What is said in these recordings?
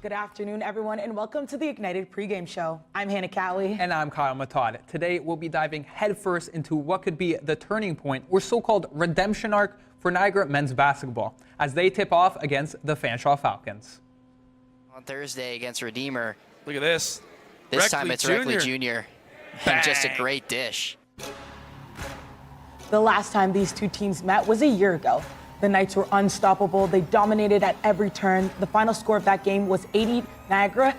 Good afternoon, everyone, and welcome to the Ignited pregame show. I'm Hannah Cowie. And I'm Kyle Matad. Today, we'll be diving headfirst into what could be the turning point or so-called redemption arc for Niagara men's basketball as they tip off against the Fanshawe Falcons. On Thursday against Redeemer. Look at this. This time it's Reckley Jr. And just a great dish. The last time these two teams met was a year ago. The Knights were unstoppable. They dominated at every turn. The final score of that game was 80 Niagara,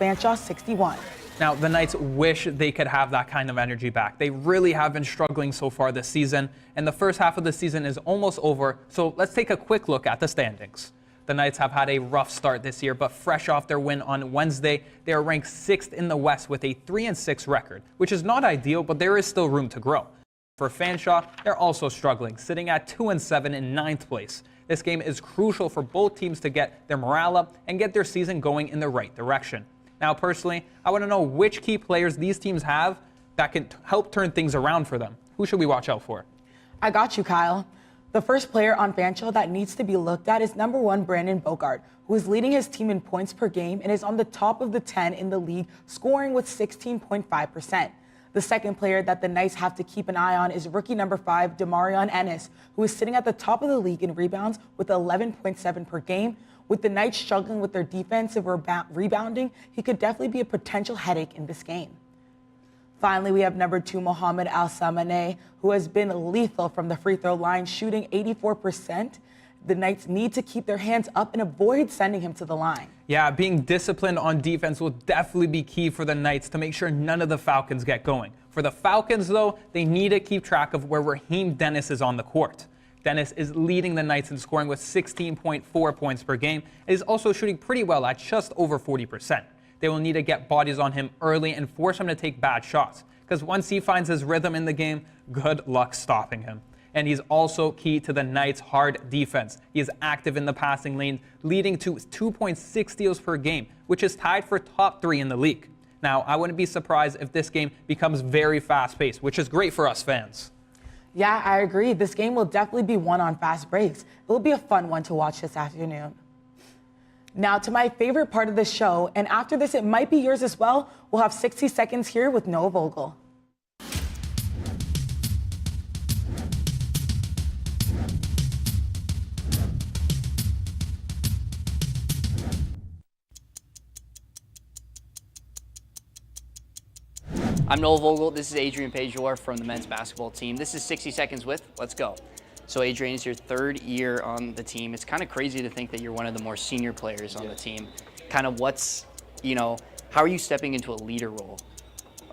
Fanshawe 61. Now, the Knights wish they could have that kind of energy back. They really have been struggling so far this season, and the first half of the season is almost over, so let's take a quick look at the standings. The Knights have had a rough start this year, but fresh off their win on Wednesday, they are ranked 6th in the West with a 3-6 record, which is not ideal, but there is still room to grow. For Fanshawe, they're also struggling, sitting at 2-7 in 9th place. This game is crucial for both teams to get their morale up and get their season going in the right direction. Now, personally, I want to know which key players these teams have that can help turn things around for them. Who should we watch out for? I got you, Kyle. The first player on Fanshawe that needs to be looked at is number 1, Brandon Bogart, who is leading his team in points per game and is on the top of the 10 in the league, scoring with 16.5%. The second player that the Knights have to keep an eye on is rookie number 5, Demarion Ennis, who is sitting at the top of the league in rebounds with 11.7 per game. With the Knights struggling with their defensive rebounding, he could definitely be a potential headache in this game. Finally, we have number 2, Mohamed Al-Samaneh, who has been lethal from the free throw line, shooting 84%. The Knights need to keep their hands up and avoid sending him to the line. Yeah, being disciplined on defense will definitely be key for the Knights to make sure none of the Falcons get going. For the Falcons, though, they need to keep track of where Raheem Dennis is on the court. Dennis is leading the Knights in scoring with 16.4 points per game and is also shooting pretty well at just over 40%. They will need to get bodies on him early and force him to take bad shots, because once he finds his rhythm in the game, good luck stopping him. And he's also key to the Knights' hard defense. He is active in the passing lane, leading to 2.6 steals per game, which is tied for top 3 in the league. Now, I wouldn't be surprised if this game becomes very fast-paced, which is great for us fans. Yeah, I agree. This game will definitely be won on fast breaks. It will be a fun one to watch this afternoon. Now to my favorite part of the show, and after this it might be yours as well, we'll have 60 seconds here with Noah Vogel. I'm Noel Vogel. This is Adrian Pejor from the men's basketball team. This is 60 Seconds with. Let's go. So Adrian, it's your 3rd year on the team. It's kind of crazy to think that you're one of the more senior players on the team. Kind of how are you stepping into a leader role?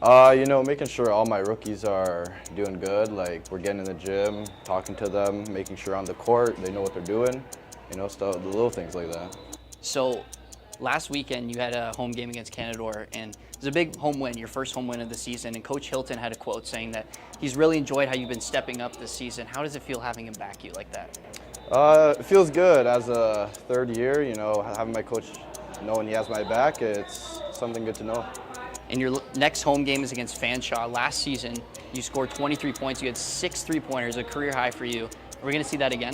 Making sure all my rookies are doing good. Like, we're getting in the gym, talking to them, making sure on the court they know what they're doing. Stuff, the little things like that. So last weekend you had a home game against Canadore, and it was a big home win, your first home win of the season, and Coach Hilton had a quote saying that he's really enjoyed how you've been stepping up this season. How does it feel having him back you like that? It feels good as a 3rd year, having my coach knowing he has my back, it's something good to know. And your next home game is against Fanshawe. Last season, you scored 23 points. You had 6 3-pointers, a career high for you. Are we going to see that again?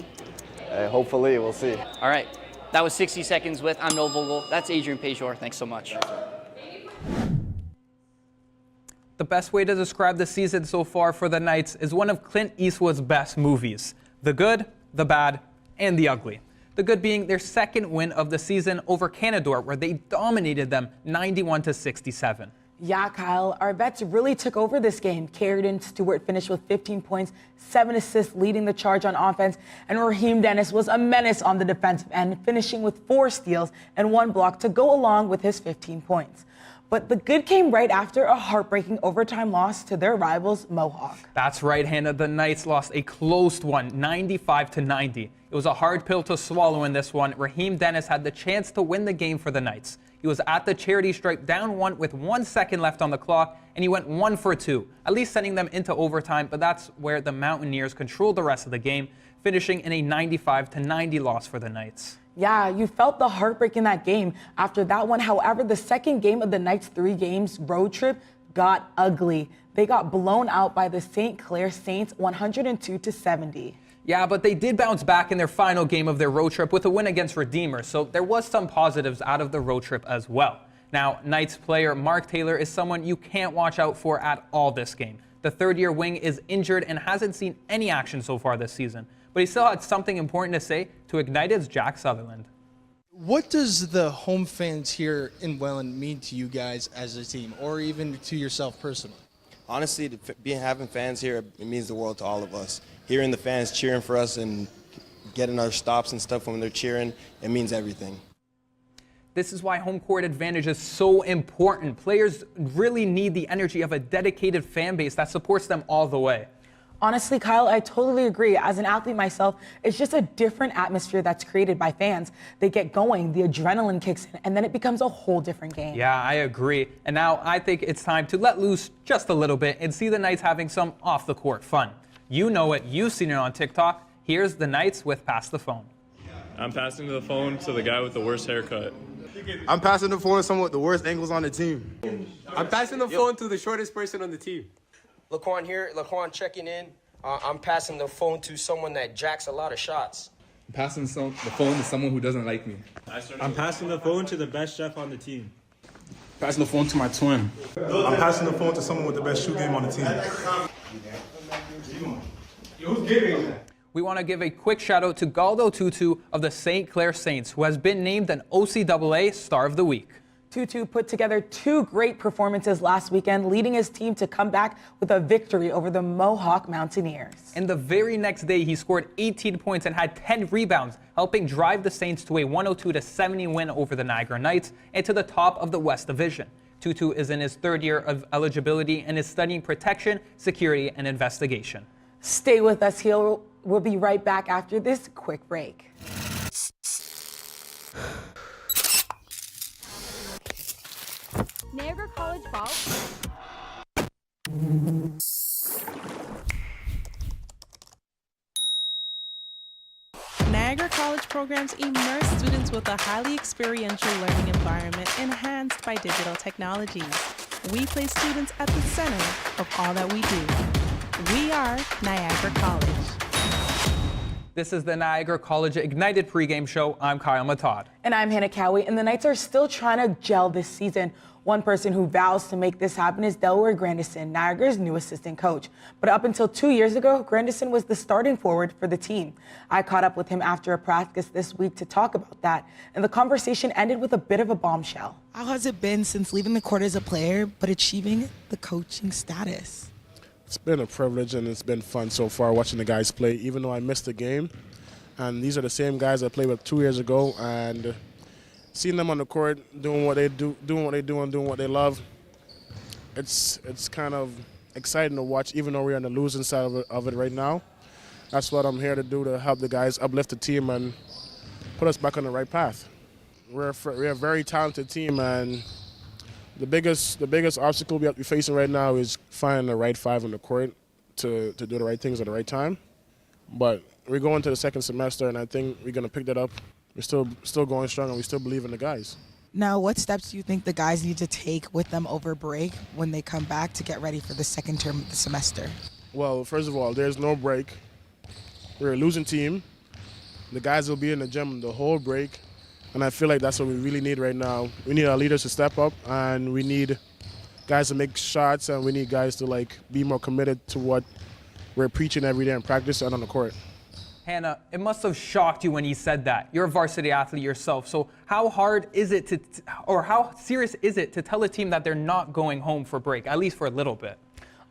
Hopefully, we'll see. All right. That was 60 Seconds with. I'm Noel Vogel. That's Adrian Pejor. Thanks so much. The best way to describe the season so far for the Knights is one of Clint Eastwood's best movies: the good, the bad, and the ugly. The good being their 2nd win of the season over Canadore, where they dominated them 91-67. Yeah, Kyle, our vets really took over this game. Carrington Stewart finished with 15 points, 7 assists, leading the charge on offense, and Raheem Dennis was a menace on the defensive end, finishing with 4 steals and 1 block to go along with his 15 points. But the good came right after a heartbreaking overtime loss to their rivals, Mohawk. That's right, Hannah. The Knights lost a close one, 95-90. It was a hard pill to swallow in this one. Raheem Dennis had the chance to win the game for the Knights. He was at the charity stripe, down 1 with 1 second left on the clock, and he went 1 for 2, at least sending them into overtime, but that's where the Mountaineers controlled the rest of the game, finishing in a 95-90 loss for the Knights. Yeah, you felt the heartbreak in that game after that one. However, the second game of the Knights' 3 games road trip got ugly. They got blown out by the St. Clair Saints 102-70. Yeah, but they did bounce back in their final game of their road trip with a win against Redeemer, so there was some positives out of the road trip as well. Now, Knights player Mark Taylor is someone you can't watch out for at all this game. The third-year wing is injured and hasn't seen any action so far this season, but he still had something important to say to Ignited's Jack Sutherland. What does the home fans here in Welland mean to you guys as a team, or even to yourself personally? Honestly, having fans here, it means the world to all of us. Hearing the fans cheering for us and getting our stops and stuff when they're cheering, it means everything. This is why home court advantage is so important. Players really need the energy of a dedicated fan base that supports them all the way. Honestly, Kyle, I totally agree. As an athlete myself, it's just a different atmosphere that's created by fans. They get going, the adrenaline kicks in, and then it becomes a whole different game. Yeah, I agree. And now I think it's time to let loose just a little bit and see the Knights having some off-the-court fun. You know it. You've seen it on TikTok. Here's the Knights with Pass the Phone. I'm passing the phone to the guy with the worst haircut. I'm passing the phone to someone with the worst angles on the team. I'm passing the phone to the shortest person on the team. Laquan here, Laquan checking in. I'm passing the phone to someone that jacks a lot of shots. I'm passing the phone to someone who doesn't like me. I'm passing the phone to the best chef on the team. Passing the phone to my twin. I'm passing the phone to someone with the best shoe game on the team. We want to give a quick shout out to Galdo Tutu of the St. Clair Saints, who has been named an OCAA Star of the Week. Tutu put together 2 great performances last weekend, leading his team to come back with a victory over the Mohawk Mountaineers. And the very next day, he scored 18 points and had 10 rebounds, helping drive the Saints to a 102-70 win over the Niagara Knights and to the top of the West Division. Tutu is in his 3rd year of eligibility and is studying protection, security, and investigation. Stay with us here. We'll be right back after this quick break. Niagara College Ball. Niagara College programs immerse students with a highly experiential learning environment enhanced by digital technologies. We place students at the center of all that we do. We are Niagara College. This is the Niagara College Ignited pregame show. I'm Kyle Matad. And I'm Hannah Cowie, and the Knights are still trying to gel this season. One person who vows to make this happen is Delaware Grandison, Niagara's new assistant coach. But up until 2 years ago, Grandison was the starting forward for the team. I caught up with him after a practice this week to talk about that, and the conversation ended with a bit of a bombshell. How has it been since leaving the court as a player, but achieving the coaching status? It's been a privilege and it's been fun so far watching the guys play, even though I missed the game. And these are the same guys I played with 2 years ago, and seeing them on the court doing what they do and doing what they love, it's kind of exciting to watch, even though we're on the losing side of it right now. That's what I'm here to do, to help the guys uplift the team and put us back on the right path. We're a very talented team, and the biggest obstacle we have to be facing right now is finding the right 5 on the court to do the right things at the right time. But we're going to the second semester, and I think we're going to pick that up. We're still going strong, and we still believe in the guys. Now, what steps do you think the guys need to take with them over break when they come back to get ready for the second term of the semester? Well, first of all, there's no break. We're a losing team. The guys will be in the gym the whole break, and I feel like that's what we really need right now. We need our leaders to step up, and we need guys to make shots, and we need guys to be more committed to what we're preaching every day in practice and on the court. Hannah, it must have shocked you when he said that. You're a varsity athlete yourself, so how hard is it or how serious is it to tell a team that they're not going home for break, at least for a little bit?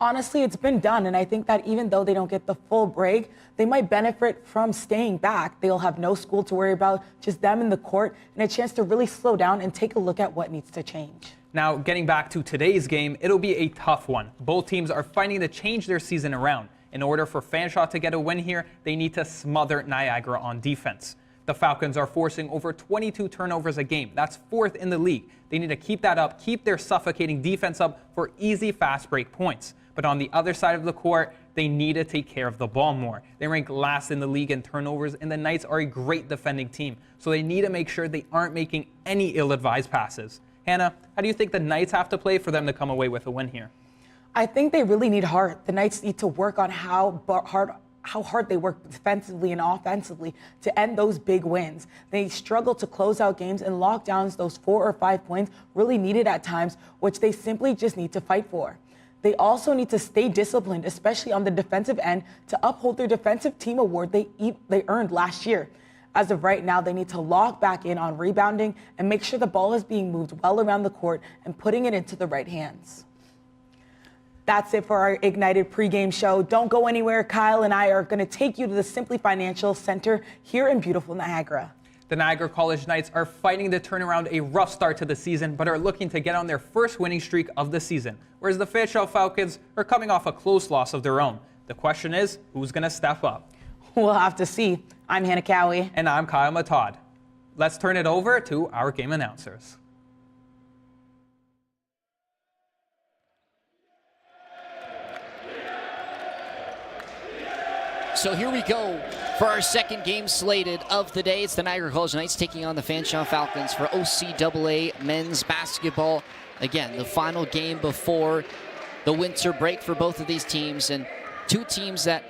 Honestly, it's been done, and I think that even though they don't get the full break, they might benefit from staying back. They'll have no school to worry about, just them in the court, and a chance to really slow down and take a look at what needs to change. Now, getting back to today's game, it'll be a tough one. Both teams are fighting to change their season around. In order for Fanshawe to get a win here, they need to smother Niagara on defense. The Falcons are forcing over 22 turnovers a game. That's 4th in the league. They need to keep that up, keep their suffocating defense up for easy fast break points. But on the other side of the court, they need to take care of the ball more. They rank last in the league in turnovers, and the Knights are a great defending team. So they need to make sure they aren't making any ill-advised passes. Hannah, how do you think the Knights have to play for them to come away with a win here? I think they really need heart. The Knights need to work on how hard how hard they work defensively and offensively to end those big wins. They struggle to close out games and lock down those 4 or 5 points really needed at times, which they simply just need to fight for. They also need to stay disciplined, especially on the defensive end, to uphold their defensive team award they earned last year. As of right now, they need to lock back in on rebounding and make sure the ball is being moved well around the court and putting it into the right hands. That's it for our Ignited pregame show. Don't go anywhere. Kyle and I are going to take you to the Simply Financial Center here in beautiful Niagara. The Niagara College Knights are fighting to turn around a rough start to the season, but are looking to get on their first winning streak of the season, whereas the Fanshawe Falcons are coming off a close loss of their own. The question is, who's going to step up? We'll have to see. I'm Hannah Cowie. And I'm Kyle Matad. Let's turn it over to our game announcers. So here we go for our second game slated of the day. It's the Niagara College Knights taking on the Fanshawe Falcons for OCAA men's basketball. Again, the final game before the winter break for both of these teams, and two teams that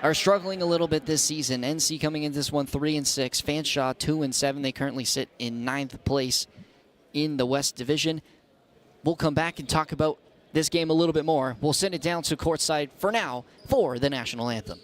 are struggling a little bit this season. NC coming into this one 3-6, Fanshawe 2-7. They currently sit in 9th place in the West Division. We'll come back and talk about this game a little bit more. We'll send it down to courtside for now for the national anthem.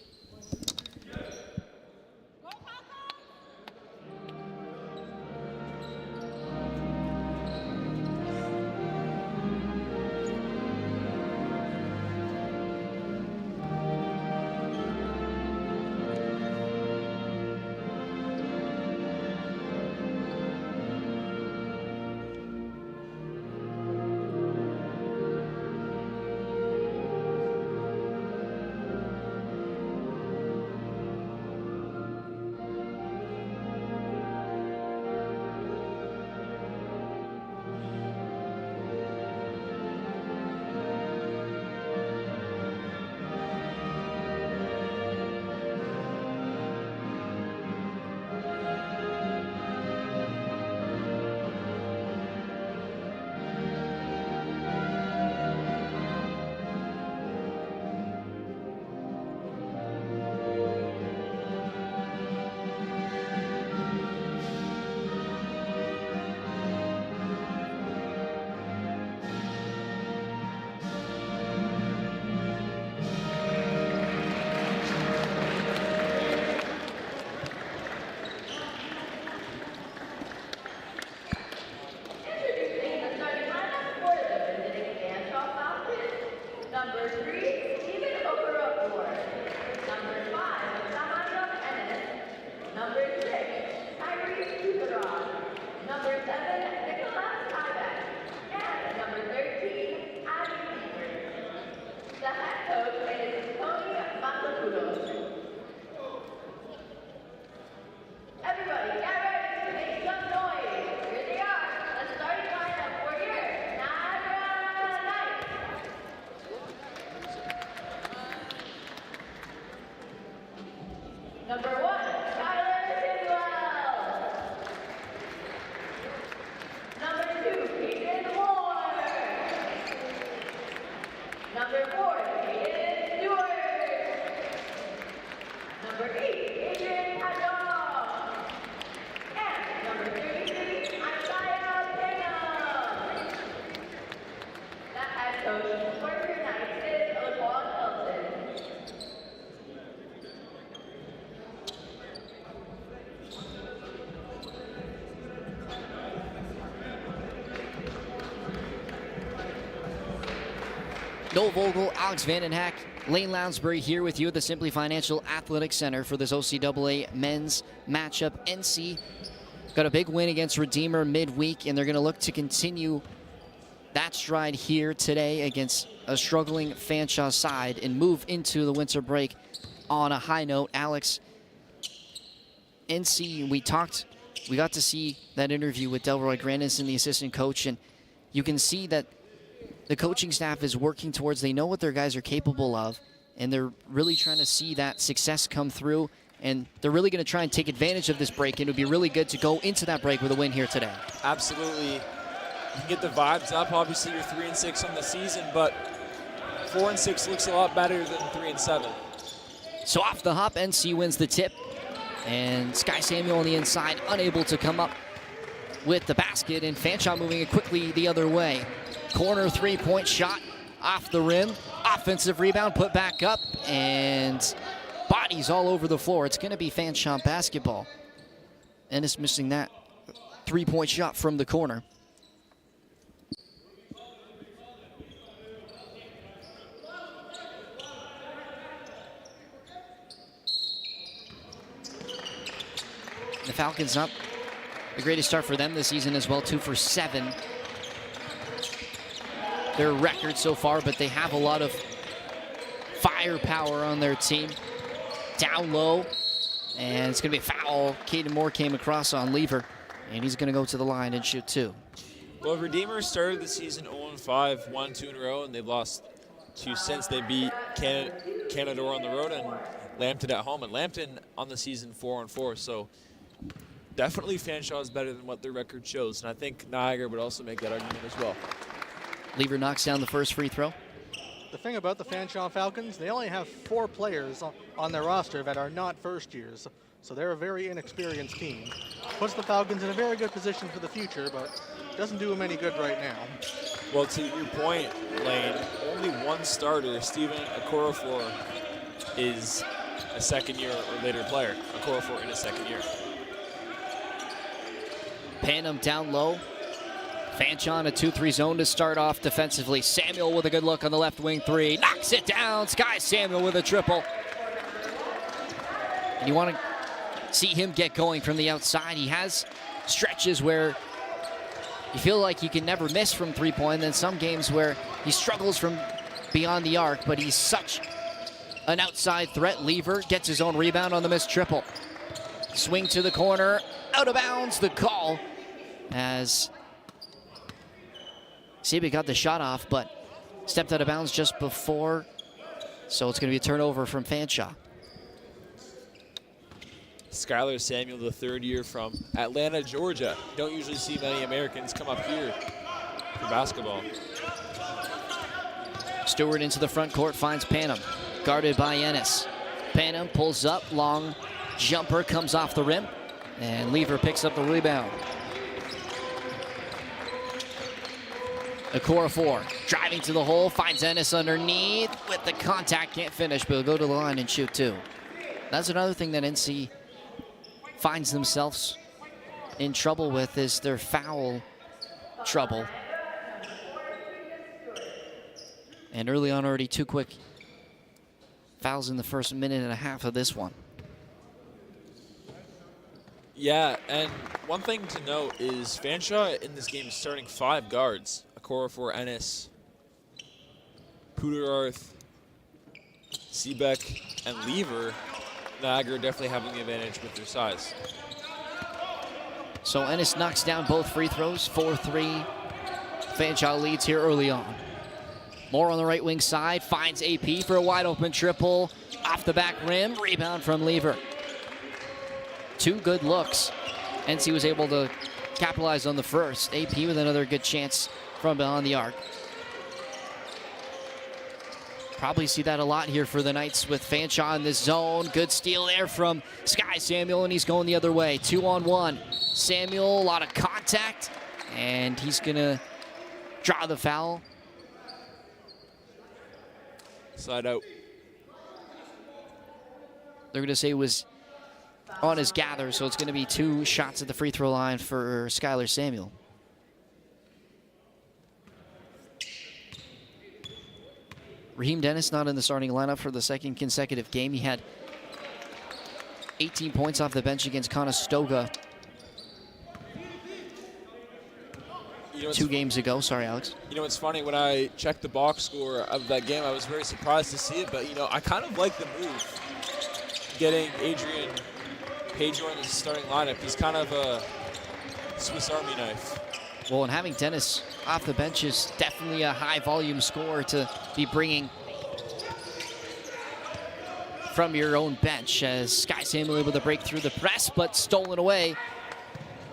Noel Vogel, Alex Vandenhack, Lane Lounsbury here with you at the Simply Financial Athletic Center for this OCAA men's matchup. NC got a big win against Redeemer midweek, and they're going to look to continue that stride here today against a struggling Fanshawe side and move into the winter break on a high note. Alex, NC, we got to see that interview with Delroy Grandison, the assistant coach, and you can see that the coaching staff is working towards, they know what their guys are capable of, and they're really trying to see that success come through, and they're really going to try and take advantage of this break, and it would be really good to go into that break with a win here today. Absolutely. You can get the vibes up. Obviously, you're 3-6 on the season, but 4-6 looks a lot better than 3-7. So off the hop, NC wins the tip. And Sky Samuel on the inside, unable to come up with the basket. And Fanshawe moving it quickly the other way. Corner three-point shot off the rim. Offensive rebound, put back up. And bodies all over the floor. It's going to be Fanshawe basketball. Ennis missing that three-point shot from the corner. The Falcons up. The greatest start for them this season as well, 2 for 7. Their record so far, but they have a lot of firepower on their team. Down low, and it's going to be a foul. Caden Moore came across on Lever, and he's going to go to the line and shoot 2. Well, Redeemer started the season 0-5, won 2 in a row, and they've lost 2 since. They beat Canadore on the road and Lambton at home. And Lambton on the season 4-4, so definitely Fanshawe is better than what their record shows, and I think Niagara would also make that argument as well. Lever knocks down the first free throw. The thing about the Fanshawe Falcons, they only have 4 players on their roster that are not first years, so they're a very inexperienced team. Puts the Falcons in a very good position for the future, but doesn't do them any good right now. Well, to your point, Lane, only one starter, Steven Okorafor, is a second-year or later player. Okorafor in his second year. Panam down low. Fanshawe in a 2-3 zone to start off defensively. Samuel with a good look on the left wing 3. Knocks it down. Sky Samuel with a triple. And you want to see him get going from the outside. He has stretches where you feel like he can never miss from three-point, and then some games where he struggles from beyond the arc, but he's such an outside threat. Lever gets his own rebound on the missed triple. Swing to the corner. Out of bounds, the call, as Seabee got the shot off, but stepped out of bounds just before. So it's going to be a turnover from Fanshawe. Skylar Samuel, the third year from Atlanta, Georgia. You don't usually see many Americans come up here for basketball. Stewart into the front court, finds Panam. Guarded by Ennis. Panam pulls up, long jumper comes off the rim, and Lever picks up the rebound. Okorafor driving to the hole, finds Ennis underneath with the contact, can't finish, but he'll go to the line and shoot 2. That's another thing that NC finds themselves in trouble with, is their foul trouble. And early on, already 2 quick fouls in the first minute and a half of this one. Yeah, and one thing to note is Fanshawe in this game is starting 5 guards. Okorafor, Ennis, Puderarth, Seebeck, and Lever. Niagara definitely having the advantage with their size. So Ennis knocks down both free throws, 4-3. Fanshawe leads here early on. Moore on the right wing side, finds AP for a wide open triple. Off the back rim, rebound from Lever. 2 good looks. NC was able to capitalize on the first. AP with another good chance from beyond the arc. Probably see that a lot here for the Knights with Fanshawe in this zone. Good steal there from Sky Samuel, and he's going the other way. 2-on-1. Samuel, a lot of contact, and he's going to draw the foul. Side out. They're going to say it was on his gather, so it's going to be 2 shots at the free throw line for Skylar Samuel. Raheem Dennis not in the starting lineup for the second consecutive game. He had 18 points off the bench against Conestoga 2 games ago. Sorry, Alex. You know, it's funny, when I checked the box score of that game, I was very surprised to see it, but, you know, I kind of like the move. Getting Adrian Pajor in the starting lineup. He's kind of a Swiss Army knife. Well, and having Dennis off the bench is definitely a high-volume scorer to be bringing from your own bench, as Sky Samuel able to break through the press, but stolen away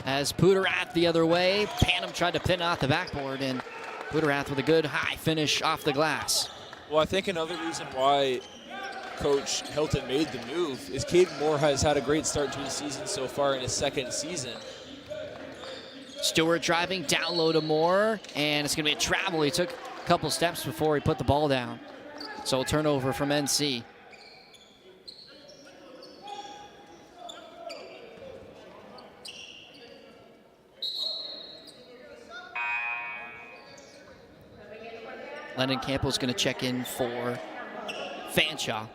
as Puderrath the other way. Panam tried to pin off the backboard, and Puderrath with a good high finish off the glass. Well, I think another reason why Coach Hilton made the move is Caden Moore has had a great start to his season so far in his second season. Stewart driving down low to Moore, and it's going to be a travel. He took a couple steps before he put the ball down. So a turnover from NC. Lennon Campbell's going to check in for Fanshawe.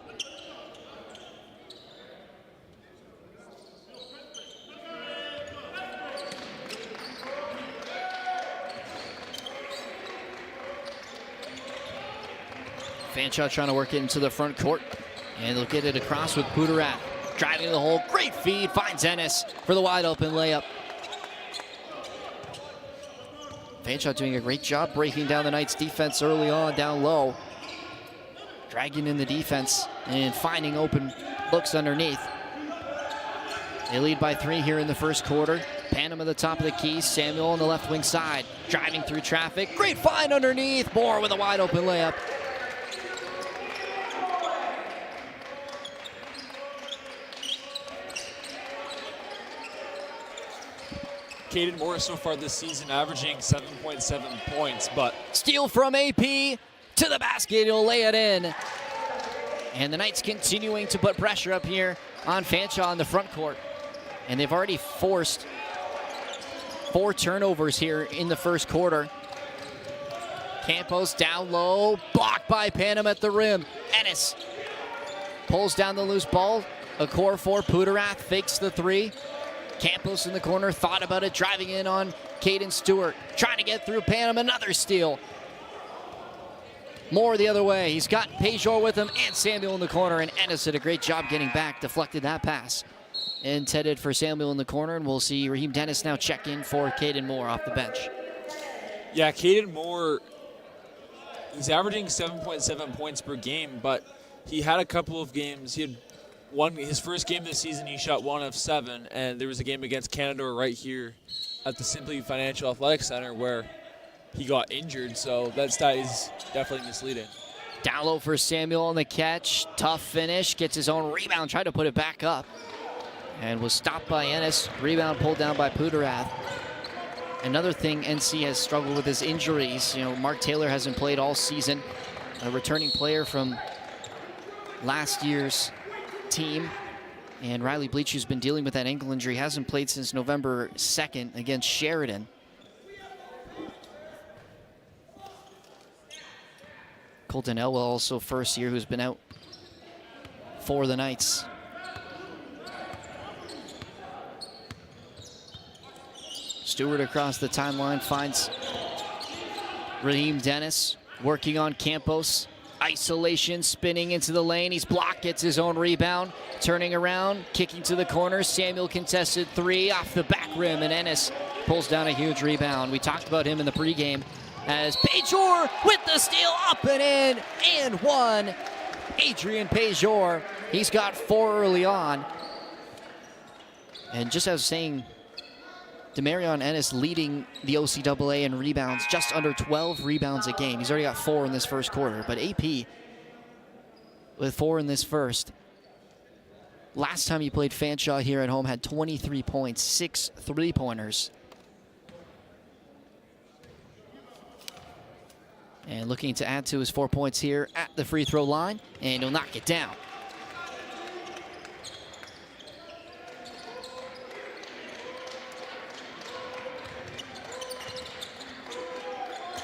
Fanshawe trying to work it into the front court, and they'll get it across with Budarat. Driving to the hole, great feed, finds Ennis for the wide open layup. Fanshawe doing a great job breaking down the Knights' defense early on, down low. Dragging in the defense and finding open looks underneath. They lead by 3 here in the first quarter. Panama at the top of the key, Samuel on the left wing side. Driving through traffic, great find underneath. Moore with a wide open layup. Caden Moore so far this season averaging 7.7 points, but Steal from AP to the basket, he'll lay it in. And the Knights continuing to put pressure up here on Fanshawe in the front court. And they've already forced 4 turnovers here in the first quarter. Campos down low, blocked by Panama at the rim. Ennis pulls down the loose ball. A core 4, Pudarath fakes the 3. Campos in the corner, thought about it, driving in on Caden Stewart. Trying to get through Panama, another steal. Moore the other way. He's got Pejor with him and Samuel in the corner, and Ennis did a great job getting back, deflected that pass. Intended for Samuel in the corner, and we'll see Raheem Dennis now check in for Caden Moore off the bench. yeah, Caden Moore, he's averaging 7.7 points per game, but he had a couple of games. He had his first game this season, he shot 1 of 7, and there was a game against Canada right here at the Simply Financial Athletic Center where he got injured, so that stat is definitely misleading. Down low for Samuel on the catch. Tough finish. Gets his own rebound. Tried to put it back up. And was stopped by Ennis. Rebound pulled down by Pudarath. Another thing NC has struggled with is injuries. You know, Mark Taylor hasn't played all season. A returning player from last year's team. And Riley Bleach, who's been dealing with that ankle injury, hasn't played since November 2nd against Sheridan. Colton Elwell, also first year, who's been out for the Knights. Stewart across the timeline finds Raheem Dennis working on Campos. Isolation, spinning into the lane. He's blocked, gets his own rebound. Turning around, kicking to the corner. Samuel contested 3 off the back rim, and Ennis pulls down a huge rebound. We talked about him in the pregame as Pejor with the steal, up and in, and 1. Adrian Pejor, he's got 4 early on. And just as I was saying, Demarion Ennis leading the OCAA in rebounds, just under 12 rebounds a game. He's already got 4 in this first quarter, but AP with 4 in this first. Last time he played Fanshawe here at home had 23 points, 6 3-pointers. And looking to add to his 4 points here at the free throw line, and he'll knock it down.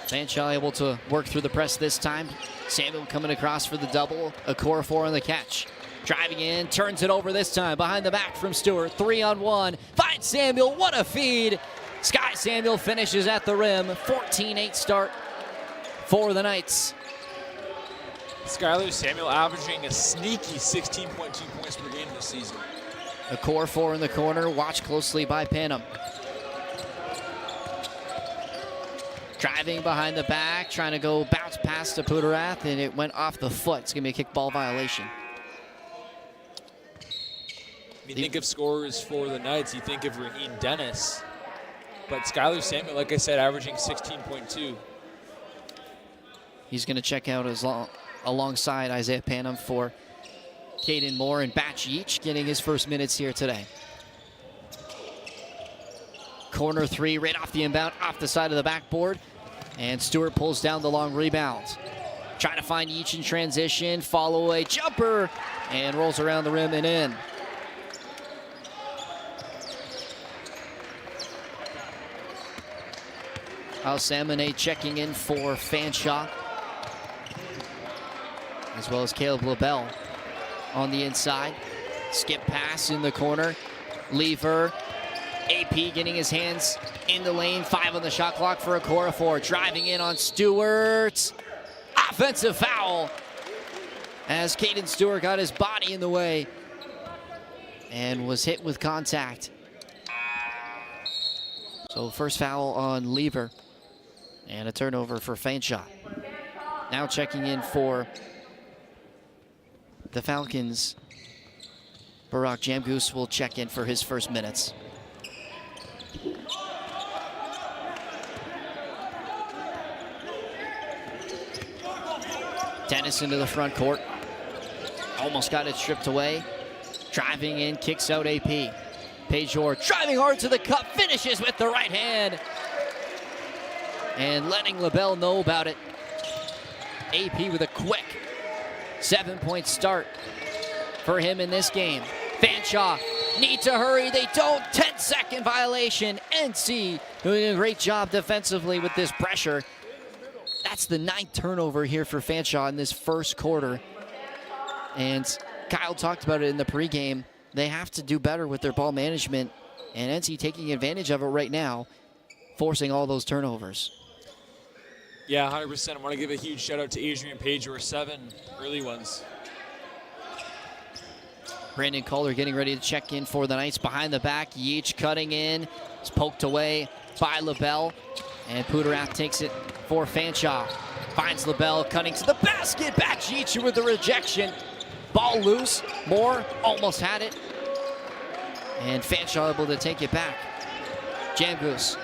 Fanshawe able to work through the press this time. Samuel coming across for the double. A core 4 on the catch. Driving in, turns it over this time. Behind the back from Stewart. 3-on-1. Finds Samuel. What a feed. Sky Samuel finishes at the rim. 14-8 start for the Knights. Skylar Samuel averaging a sneaky 16.2 points per game this season. A core 4 in the corner. Watched closely by Panam. Driving behind the back, trying to go bounce past to Pudarath, and it went off the foot. It's going to be a kickball violation. You think of scorers for the Knights, you think of Raheem Dennis. But Skylar Samuel, like I said, averaging 16.2. He's going to check out alongside Isaiah Panam for Caden Moore and Batch each getting his first minutes here today. Corner three, right off the inbound, off the side of the backboard. And Stewart pulls down the long rebound. Trying to find Yeach in transition, follow away jumper, and rolls around the rim and in. Al-Samane checking in for Fanshawe, as well as Caleb LaBelle on the inside. Skip pass in the corner. Lever. AP getting his hands in the lane. 5 on the shot clock for Okorafor. Driving in on Stewart. Offensive foul as Caden Stewart got his body in the way and was hit with contact. So first foul on Lever and a turnover for Fanshawe. Now checking in for the Falcons. Barack Jamgoose will check in for his first minutes. Dennis into the front court. Almost got it stripped away. Driving in, kicks out AP. Pejor driving hard to the cup, finishes with the right hand. And letting LaBelle know about it. AP with a quick 7-point start for him in this game. Fanshawe need to hurry. They don't. 10-second violation. NC doing a great job defensively with this pressure. That's the 9th turnover here for Fanshawe in this first quarter. And Kyle talked about it in the pregame. They have to do better with their ball management. And NC taking advantage of it right now, forcing all those turnovers. Yeah, 100%. I want to give a huge shout out to Adrian Page, who were 7 early ones. Brandon Kohler getting ready to check in for the Knights. Behind the back, Yeach cutting in. It's poked away by LaBelle. And Puderath takes it for Fanshawe. Finds LaBelle cutting to the basket. Back Yeach with the rejection. Ball loose. Moore almost had it. And Fanshawe able to take it back. Jamgoose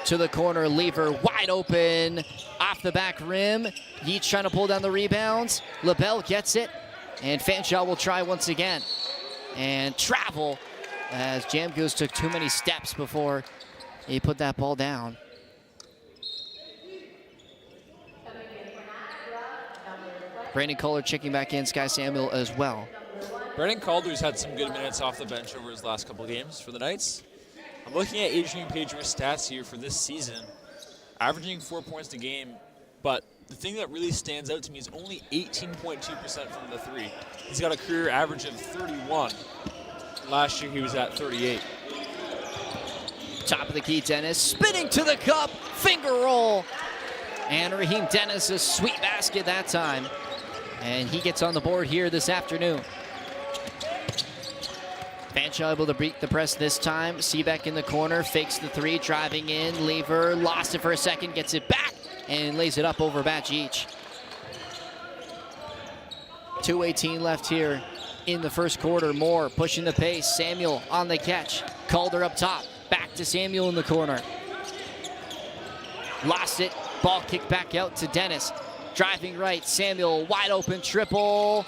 to the corner. Lever wide open. Off the back rim. Yeach trying to pull down the rebounds. LaBelle gets it. And Fanshawe will try once again. And travel as Jamgoose took too many steps before he put that ball down. Brandon Kohler checking back in, Sky Samuel as well. Brandon Calder's had some good minutes off the bench over his last couple games for the Knights. I'm looking at Adrian Page's stats here for this season, averaging 4 points a game, but the thing that really stands out to me is only 18.2% from the three. He's got a career average of 31. Last year he was at 38. Top of the key, Dennis, spinning to the cup, finger roll. And Raheem Dennis, a sweet basket that time. And he gets on the board here this afternoon. Fanshawe able to beat the press this time. Seebeck in the corner, fakes the three, driving in. Lever lost it for a second, gets it back, and lays it up over Batch each. 2:18 left here in the first quarter. Moore pushing the pace. Samuel on the catch. Calder up top. Back to Samuel in the corner. Lost it. Ball kicked back out to Dennis. Driving right. Samuel wide open triple.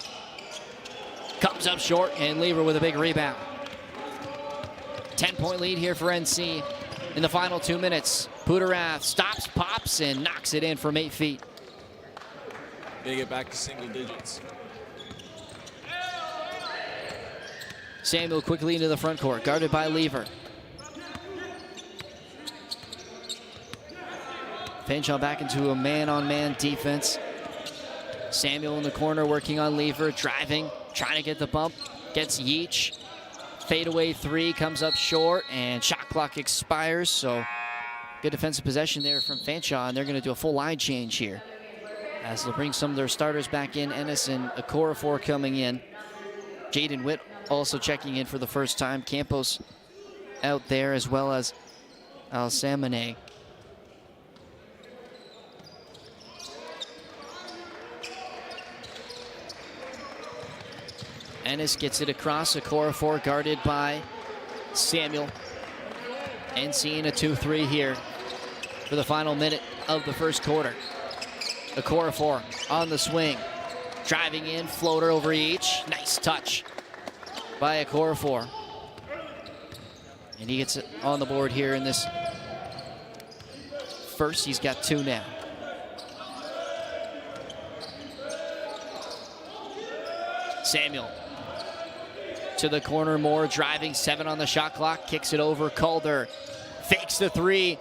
Comes up short, and Lever with a big rebound. 10-point lead here for NC in the final 2 minutes. Puderath stops, pops, and knocks it in from 8 feet. Gonna get back to single digits. Samuel quickly into the front court, guarded by Lever. Fanshawe back into a man-on-man defense. Samuel in the corner working on Lever, driving, trying to get the bump, gets Yeach. Fadeaway three comes up short, and shot clock expires, so good defensive possession there from Fanshawe, and they're going to do a full line change here as they'll bring some of their starters back in. Ennis and Okorafor coming in. Jaden Witt also checking in for the first time. Campos out there, as well as Al-Samane. Ennis gets it across. Okorafor guarded by Samuel. NC in a 2-3 here for the final minute of the first quarter. Okorafor on the swing. Driving in, floater over each. Nice touch by Okorafor. And he gets it on the board here in this first. He's got 2 now. Samuel to the corner, Moore driving, 7 on the shot clock, kicks it over. Calder fakes the 3,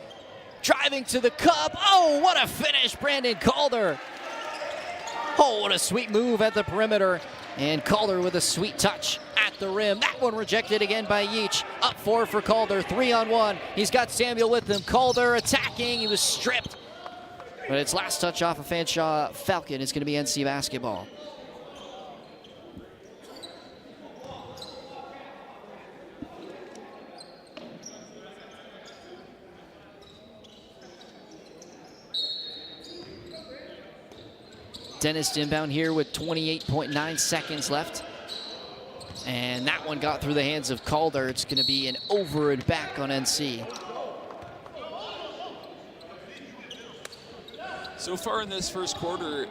driving to the cup. Oh, what a finish, Brandon Calder. Oh, what a sweet move at the perimeter. And Calder with a sweet touch at the rim. That one rejected again by Yeach. Up 4 for Calder, 3-on-1. He's got Samuel with him. Calder attacking, he was stripped. But it's last touch off of Fanshawe Falcon. It's gonna be NC basketball. Dennis inbound here with 28.9 seconds left. And that one got through the hands of Calder. It's going to be an over and back on NC. So far in this first quarter,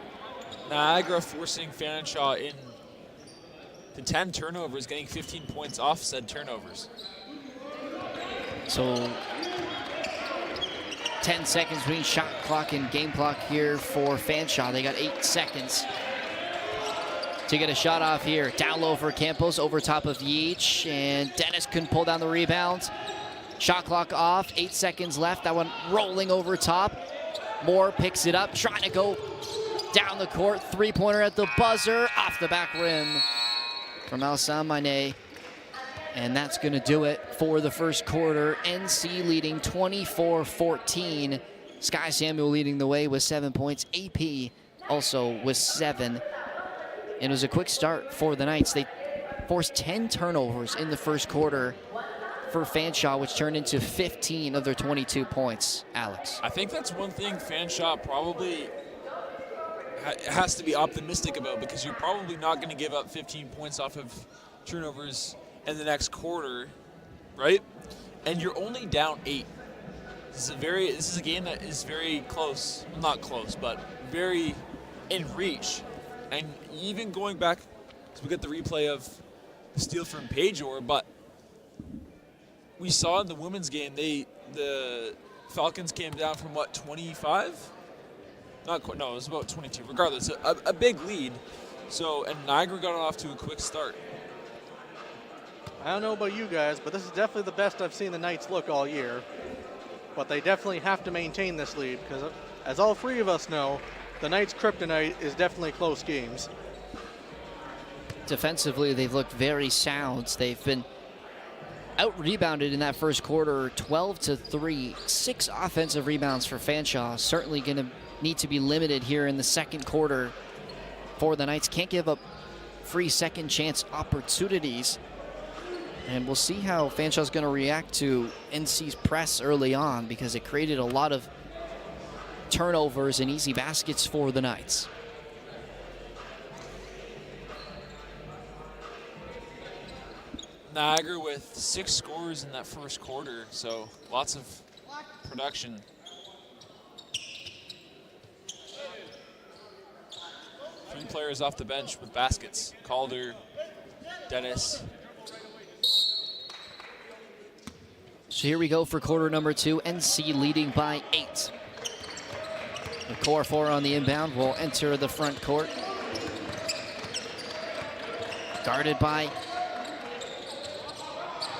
Niagara forcing Fanshawe in to 10 turnovers, getting 15 points off said turnovers. So 10 seconds between shot clock and game clock here for Fanshawe. They got 8 seconds to get a shot off here. Down low for Campos over top of Yeach, and Dennis couldn't pull down the rebound. Shot clock off, 8 seconds left. That one rolling over top. Moore picks it up, trying to go down the court. 3-pointer at the buzzer, off the back rim from Alsan Mane. And that's going to do it for the first quarter. NC leading 24-14. Sky Samuel leading the way with 7 points. AP also with 7. And it was a quick start for the Knights. They forced 10 turnovers in the first quarter for Fanshawe, which turned into 15 of their 22 points. Alex. I think that's one thing Fanshawe probably has to be optimistic about, because you're probably not going to give up 15 points off of turnovers in the next quarter, right? And you're only down 8. This is a game that is very close. Well, not close, but very in reach. And even going back, because we get the replay of the steal from Pajor, but we saw in the women's game, the Falcons came down from what, 25? Not quite, no, it was about 22. Regardless, a big lead. So, and Niagara got off to a quick start. I don't know about you guys, but this is definitely the best I've seen the Knights look all year. But they definitely have to maintain this lead, because as all 3 of us know, the Knights' kryptonite is definitely close games. Defensively, they've looked very sound. They've been out-rebounded in that first quarter, 12-3. 6 offensive rebounds for Fanshawe. Certainly going to need to be limited here in the second quarter for the Knights. Can't give up free second chance opportunities. And we'll see how Fanshawe's going to react to NC's press early on, because it created a lot of turnovers and easy baskets for the Knights. Niagara with 6 scores in that first quarter, so lots of production. Three players off the bench with baskets: Calder, Dennis. So here we go for quarter number 2. NC leading by 8. The core 4 on the inbound will enter the front court. Guarded by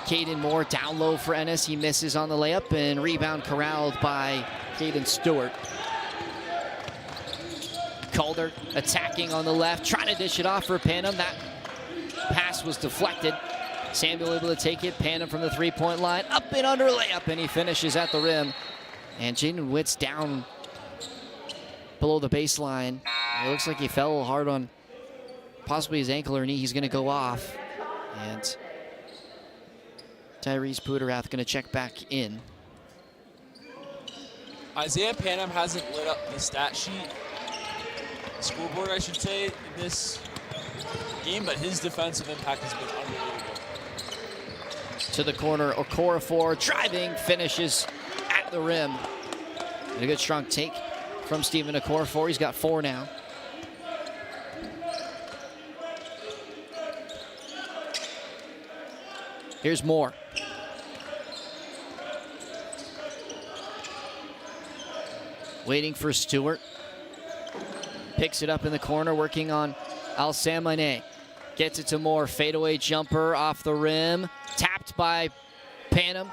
Caden Moore. Down low for Ennis. He misses on the layup, and rebound corralled by Caden Stewart. Calder attacking on the left, trying to dish it off for Panam. That pass was deflected. Samuel able to take it. Panam from the 3-point line. Up and under layup, and he finishes at the rim. And Jaden Witt's down below the baseline. It looks like he fell hard on possibly his ankle or knee. He's going to go off. And Tyrese Puderath going to check back in. Isaiah Panam hasn't lit up the stat sheet, the scoreboard, I should say, in this game, but his defensive impact has been unbelievable. To the corner, Okorafor driving, finishes at the rim. And a good strong take from Stephen Okorafor. He's got 4 now. Here's Moore. Waiting for Stewart. Picks it up in the corner, working on Alsamane. Gets it to Moore. Fadeaway jumper off the rim. Tapped by Panam.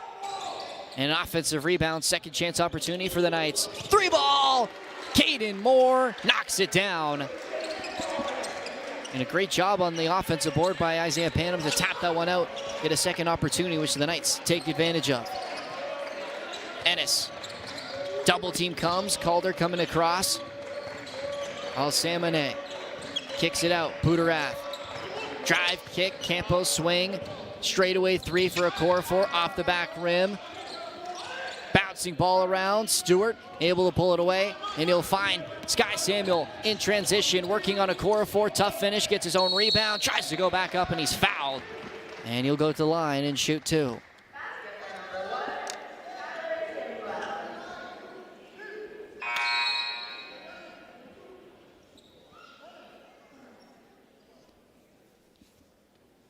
And an offensive rebound. Second chance opportunity for the Knights. 3-ball! Caden Moore knocks it down. And a great job on the offensive board by Isaiah Panam to tap that one out. Get a second opportunity, which the Knights take advantage of. Ennis. Double team comes. Calder coming across. Alsamane kicks it out. Putarath. Drive, kick, Campos swing. Straightaway three for Okorafor off the back rim. Bouncing ball around. Stewart able to pull it away. And he'll find Sky Samuel in transition. Working on Okorafor. Tough finish. Gets his own rebound. Tries to go back up and he's fouled. And he'll go to the line and shoot two.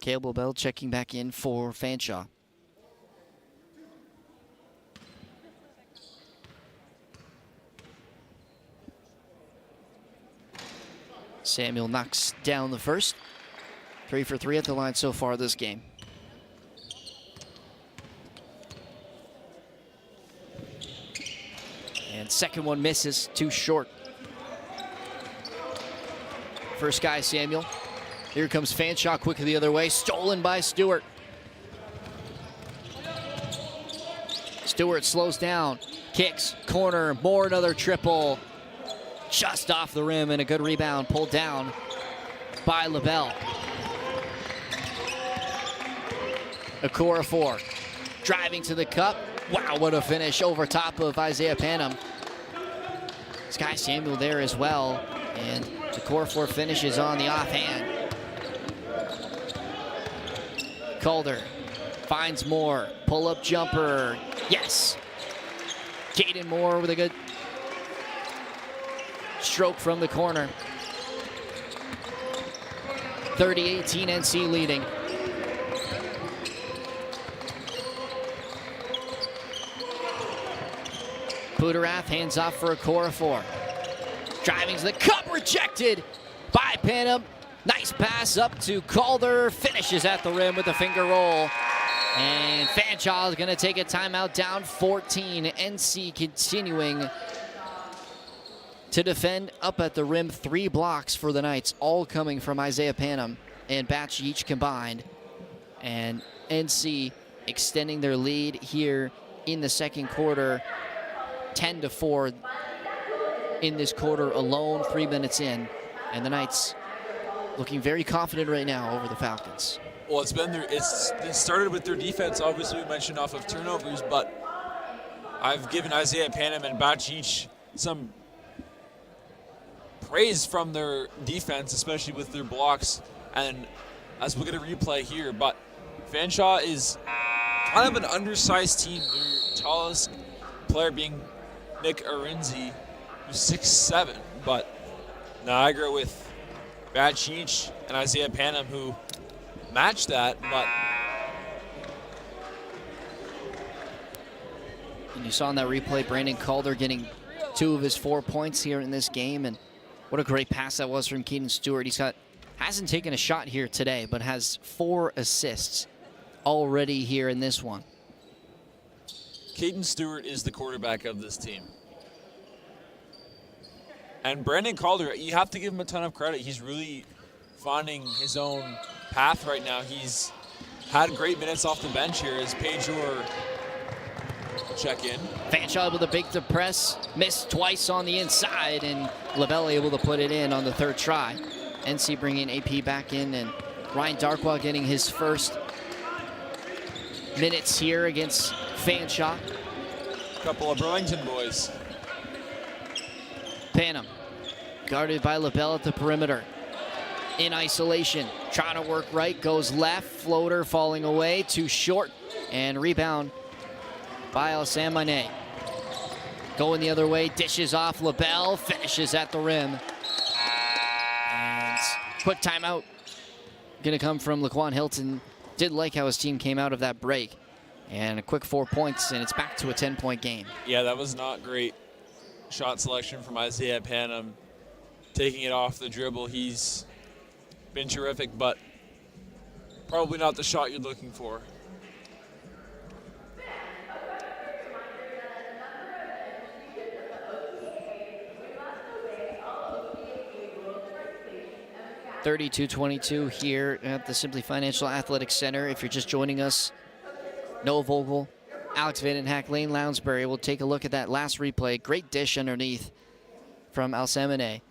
Cable Bell checking back in for Fanshawe. Samuel knocks down the first. 3 for 3 at the line so far this game. And second one misses, too short. First guy, Samuel. Here comes Fanshawe quickly the other way. Stolen by Stewart. Stewart slows down. Kicks, corner, Moore another triple. Just off the rim and a good rebound pulled down by LaBelle. Okorafor driving to the cup. Wow, what a finish over top of Isaiah Panam. Sky Samuel there as well. And Okorafor finishes on the offhand. Calder finds Moore. Pull-up jumper. Yes. Caden Moore with a good stroke from the corner. 30-18 NC leading. Putarath hands off for Okorafor. Driving to the cup, rejected by Panam. Nice pass up to Calder. Finishes at the rim with a finger roll. And Fanshawe is going to take a timeout, down 14. NC continuing to defend up at the rim. 3 blocks for the Knights, all coming from Isaiah Panam and Batch each combined. And NC extending their lead here in the second quarter. 10-4 in this quarter alone, 3 minutes in. And the Knights looking very confident right now over the Falcons. Well, it started with their defense, obviously we mentioned off of turnovers, but I've given Isaiah Panam and Batch some praise from their defense, especially with their blocks, and as we'll get a replay here, but Fanshawe is kind of an undersized team. Their tallest player being Nick Arinzi, who's 6'7", but Niagara with Batch and Isaiah Panam who match that, but and you saw in that replay Brandon Calder getting 2 of his 4 points here in this game, and what a great pass that was from Caden Stewart. Hasn't taken a shot here today, but has 4 assists already here in this one. Caden Stewart is the quarterback of this team. And Brandon Calder, you have to give him a ton of credit. He's really finding his own path right now. He's had great minutes off the bench here as Pajor check in. Fanshawe able to bake the press, missed twice on the inside, and LaBelle able to put it in on the 3rd try. NC bringing AP back in, and Ryan Darkwa getting his first minutes here against Fanshawe. Couple of Burlington boys. Panam guarded by LaBelle at the perimeter. In isolation, trying to work right, goes left, floater falling away, too short, and rebound by Alsamane. Going the other way, dishes off LaBelle, finishes at the rim. And quick timeout. Gonna come from Laquan Hilton Did like how his team came out of that break. And a quick 4 points, and it's back to a 10-point game. Yeah, that was not great shot selection from Isaiah Panam. Taking it off the dribble, he's been terrific, but probably not the shot you're looking for. (32-22) here at the Simply Financial Athletic Center. If you're just joining us, Noah Vogel, Alex Vandenhack, Lane Lounsbury. We'll take a look at that last replay. Great dish underneath from Alsamane.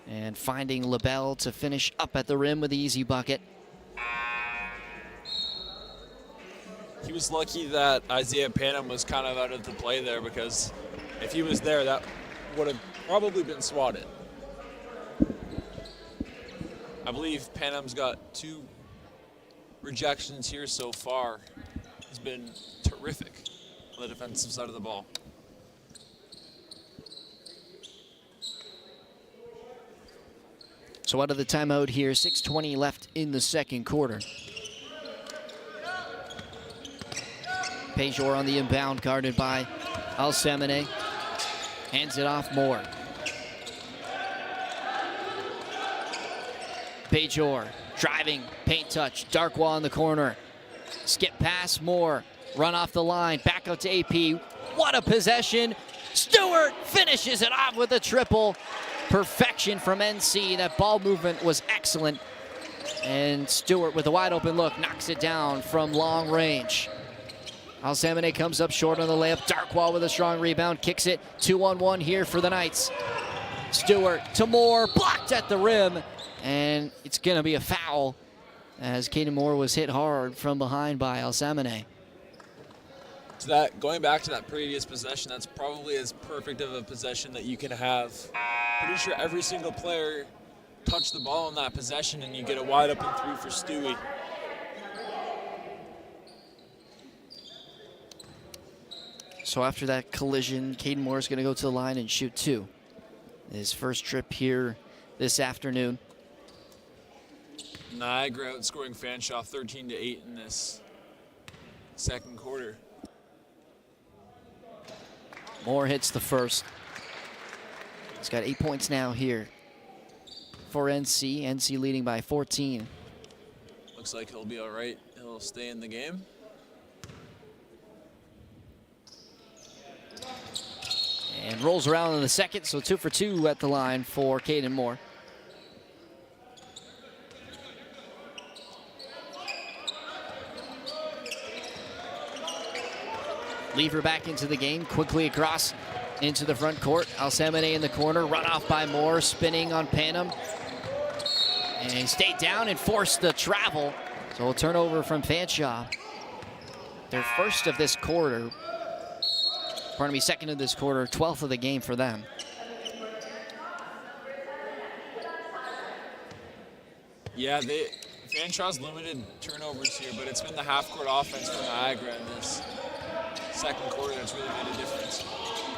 And finding LaBelle to finish up at the rim with the easy bucket. He was lucky that Isaiah Panam was kind of out of the play there, because if he was there, that would have probably been swatted. I believe Panam's got 2 rejections here so far. He's been terrific on the defensive side of the ball. So out of the timeout here, 6:20 left in the second quarter. Pejor on the inbound, guarded by Alsamane. Hands it off Moore. Pejor driving, paint touch, Darkwa in the corner. Skip pass, Moore, run off the line, back out to AP. What a possession. Stewart finishes it off with a triple. Perfection from NC. That ball movement was excellent. And Stewart with a wide open look knocks it down from long range. Alsamane comes up short on the layup. Darkwa with a strong rebound, kicks it. 2-on-1 here for the Knights. Stewart to Moore, blocked at the rim. And it's going to be a foul as Caden Moore was hit hard from behind by Alsamane. So that, going back to that previous possession, that's probably as perfect of a possession that you can have. Pretty sure every single player touched the ball in that possession, and you get a wide open 3 for Stewie. So after that collision, Caden Moore is going to go to the line and shoot 2. His first trip here this afternoon. Niagara outscoring Fanshawe 13-8 in this second quarter. Moore hits the first. He's got 8 points now here for NC. NC leading by 14. Looks like he'll be all right. He'll stay in the game. And rolls around in the second, so 2 for 2 at the line for Caden Moore. Lever back into the game, quickly across into the front court. Alsamane in the corner, run off by Moore, spinning on Panam. And he stayed down and forced the travel. So a turnover from Fanshawe. Their first of this quarter. Pardon me, second of this quarter, 12th of the game for them. Yeah, Fanshawe's limited turnovers here, but it's been the half-court offense for Niagara in this second quarter that's really made a difference.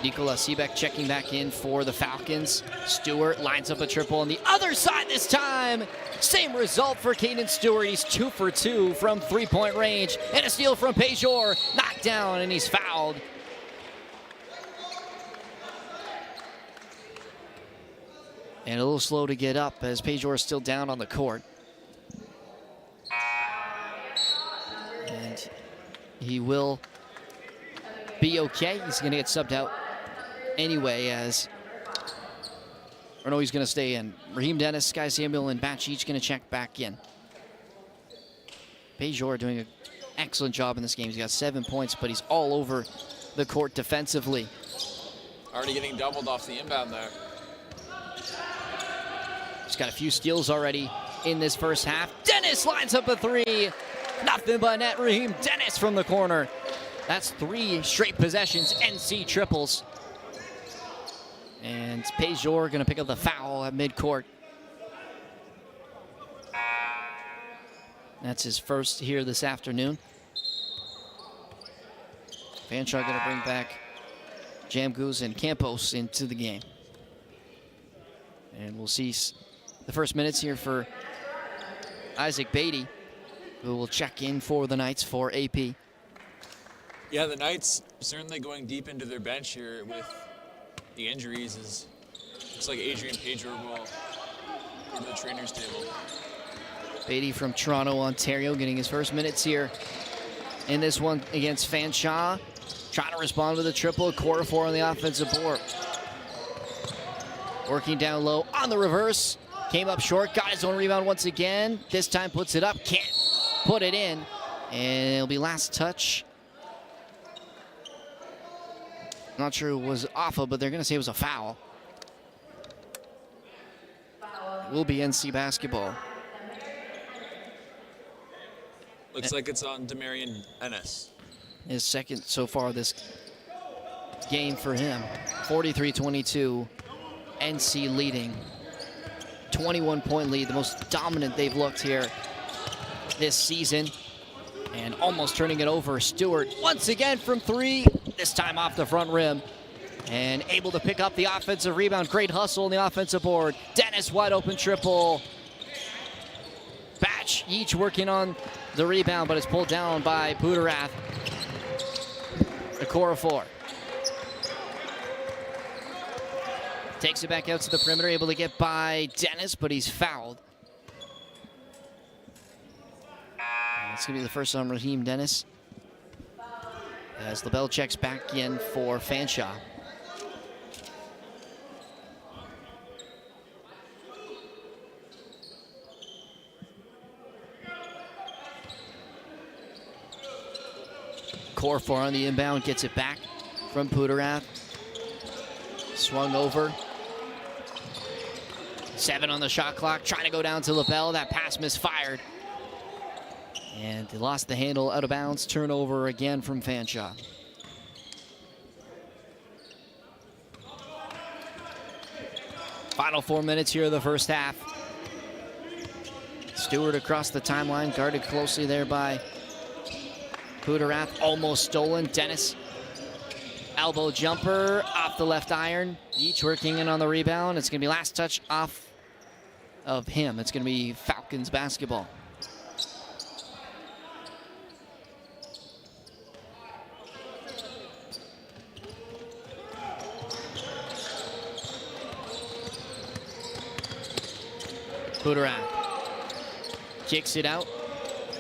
Nikola Seebeck checking back in for the Falcons. Stewart lines up a triple on the other side this time. Same result for Caden Stewart. He's 2 for 2 from 3-point range. And a steal from Pejor. Knocked down, and he's fouled. And a little slow to get up as Pejor is still down on the court. And he will be okay. He's going to get subbed out anyway he's going to stay in. Raheem Dennis, Sky Samuel, and Batch each going to check back in. Pejor doing an excellent job in this game. He's got 7 points, but he's all over the court defensively. Already getting doubled off the inbound there. He's got a few steals already in this first half. Dennis lines up a 3. Nothing but net. Raheem Dennis from the corner. That's 3 straight possessions, NC triples. And Pejor going to pick up the foul at midcourt. That's his first here this afternoon. Fanshawe going to bring back Jamgoose and Campos into the game. And we'll see the first minutes here for Isaac Beatty. who will check in for the Knights for AP. Yeah, the Knights certainly going deep into their bench here with the injuries. Looks like Adrian Pedro will go to the trainer's table. Beatty from Toronto, Ontario, getting his first minutes here in this one against Fanshawe. Trying to respond with a triple, quarter four on the offensive board. Working down low on the reverse. Came up short, got his own rebound once again. This time puts it up, can't put it in. And it'll be last touch. Not sure it was off of, but they're gonna say it was a foul. Will be NC basketball. Looks like it's on Demarion Ennis. His second so far this game for him. 43-22, NC leading. 21-point lead, the most dominant they've looked here this season. And almost turning it over. Stewart once again from three, this time off the front rim. And able to pick up the offensive rebound. Great hustle on the offensive board. Dennis wide open triple. Batch each working on the rebound, but it's pulled down by Budarath. The core four. Takes it back out to the perimeter, able to get by Dennis, but he's fouled. It's going to be the first on Raheem Dennis, as LaBelle checks back in for Fanshawe. Core four on the inbound, gets it back from Budarath. Swung over. 7 on the shot clock, trying to go down to LaBelle. That pass misfired. And they lost the handle out of bounds. Turnover again from Fanshawe. Final 4 minutes here of the first half. Stewart across the timeline, guarded closely there by Budarath. Almost stolen. Dennis, elbow jumper off the left iron. Each working in on the rebound. It's going to be last touch off of him. It's going to be Falcons basketball. Budarath kicks it out,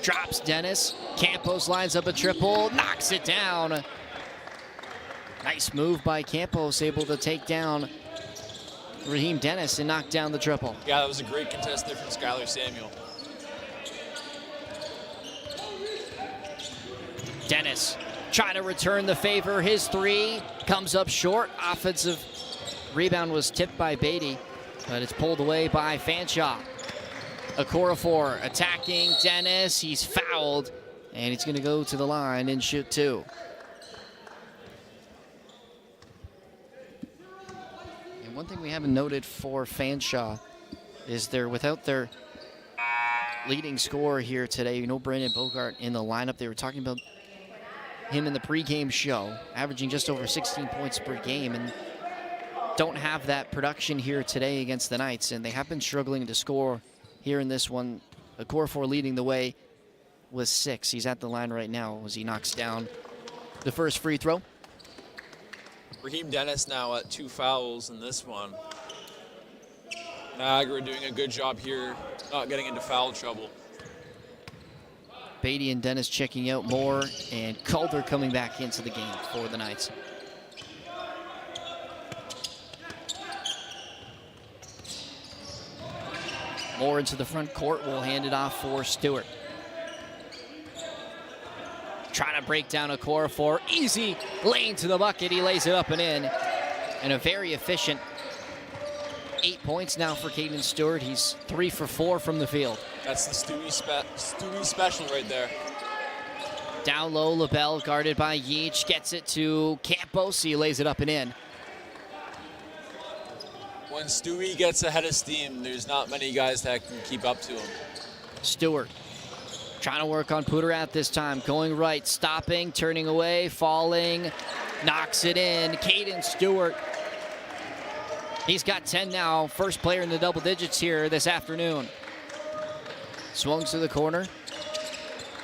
drops Dennis. Campos lines up a triple, knocks it down. Nice move by Campos, able to take down Raheem Dennis and knock down the triple. Yeah, that was a great contest there from Skylar Samuel. Dennis trying to return the favor. His three comes up short. Offensive rebound was tipped by Beatty, but it's pulled away by Fanshawe. Okorafor attacking Dennis. He's fouled, and he's going to go to the line and shoot 2. And one thing we haven't noted for Fanshawe is they're without their leading scorer here today. You know, Brandon Bogart in the lineup. They were talking about him in the pregame show, averaging just over 16 points per game, and don't have that production here today against the Knights, and they have been struggling to score here in this one. Okorafor leading the way with 6. He's at the line right now as he knocks down the first free throw. Raheem Dennis now at 2 fouls in this one. Niagara doing a good job here, not getting into foul trouble. Beatty and Dennis checking out more, and Calder coming back into the game for the Knights. Moore into the front court, will hand it off for Stewart. Trying to break down Okorafor, easy lane to the bucket. He lays it up and in. And a very efficient 8 points now for Caden Stewart. He's 3 for 4 from the field. That's the Stewie special right there. Down low, LaBelle guarded by Yeech, gets it to Campos. He lays it up and in. When Stewie gets ahead of steam, there's not many guys that can keep up to him. Stewart trying to work on Budarath this time. Going right, stopping, turning away, falling, knocks it in. Caden Stewart. He's got 10 now. First player in the double digits here this afternoon. Swung to the corner.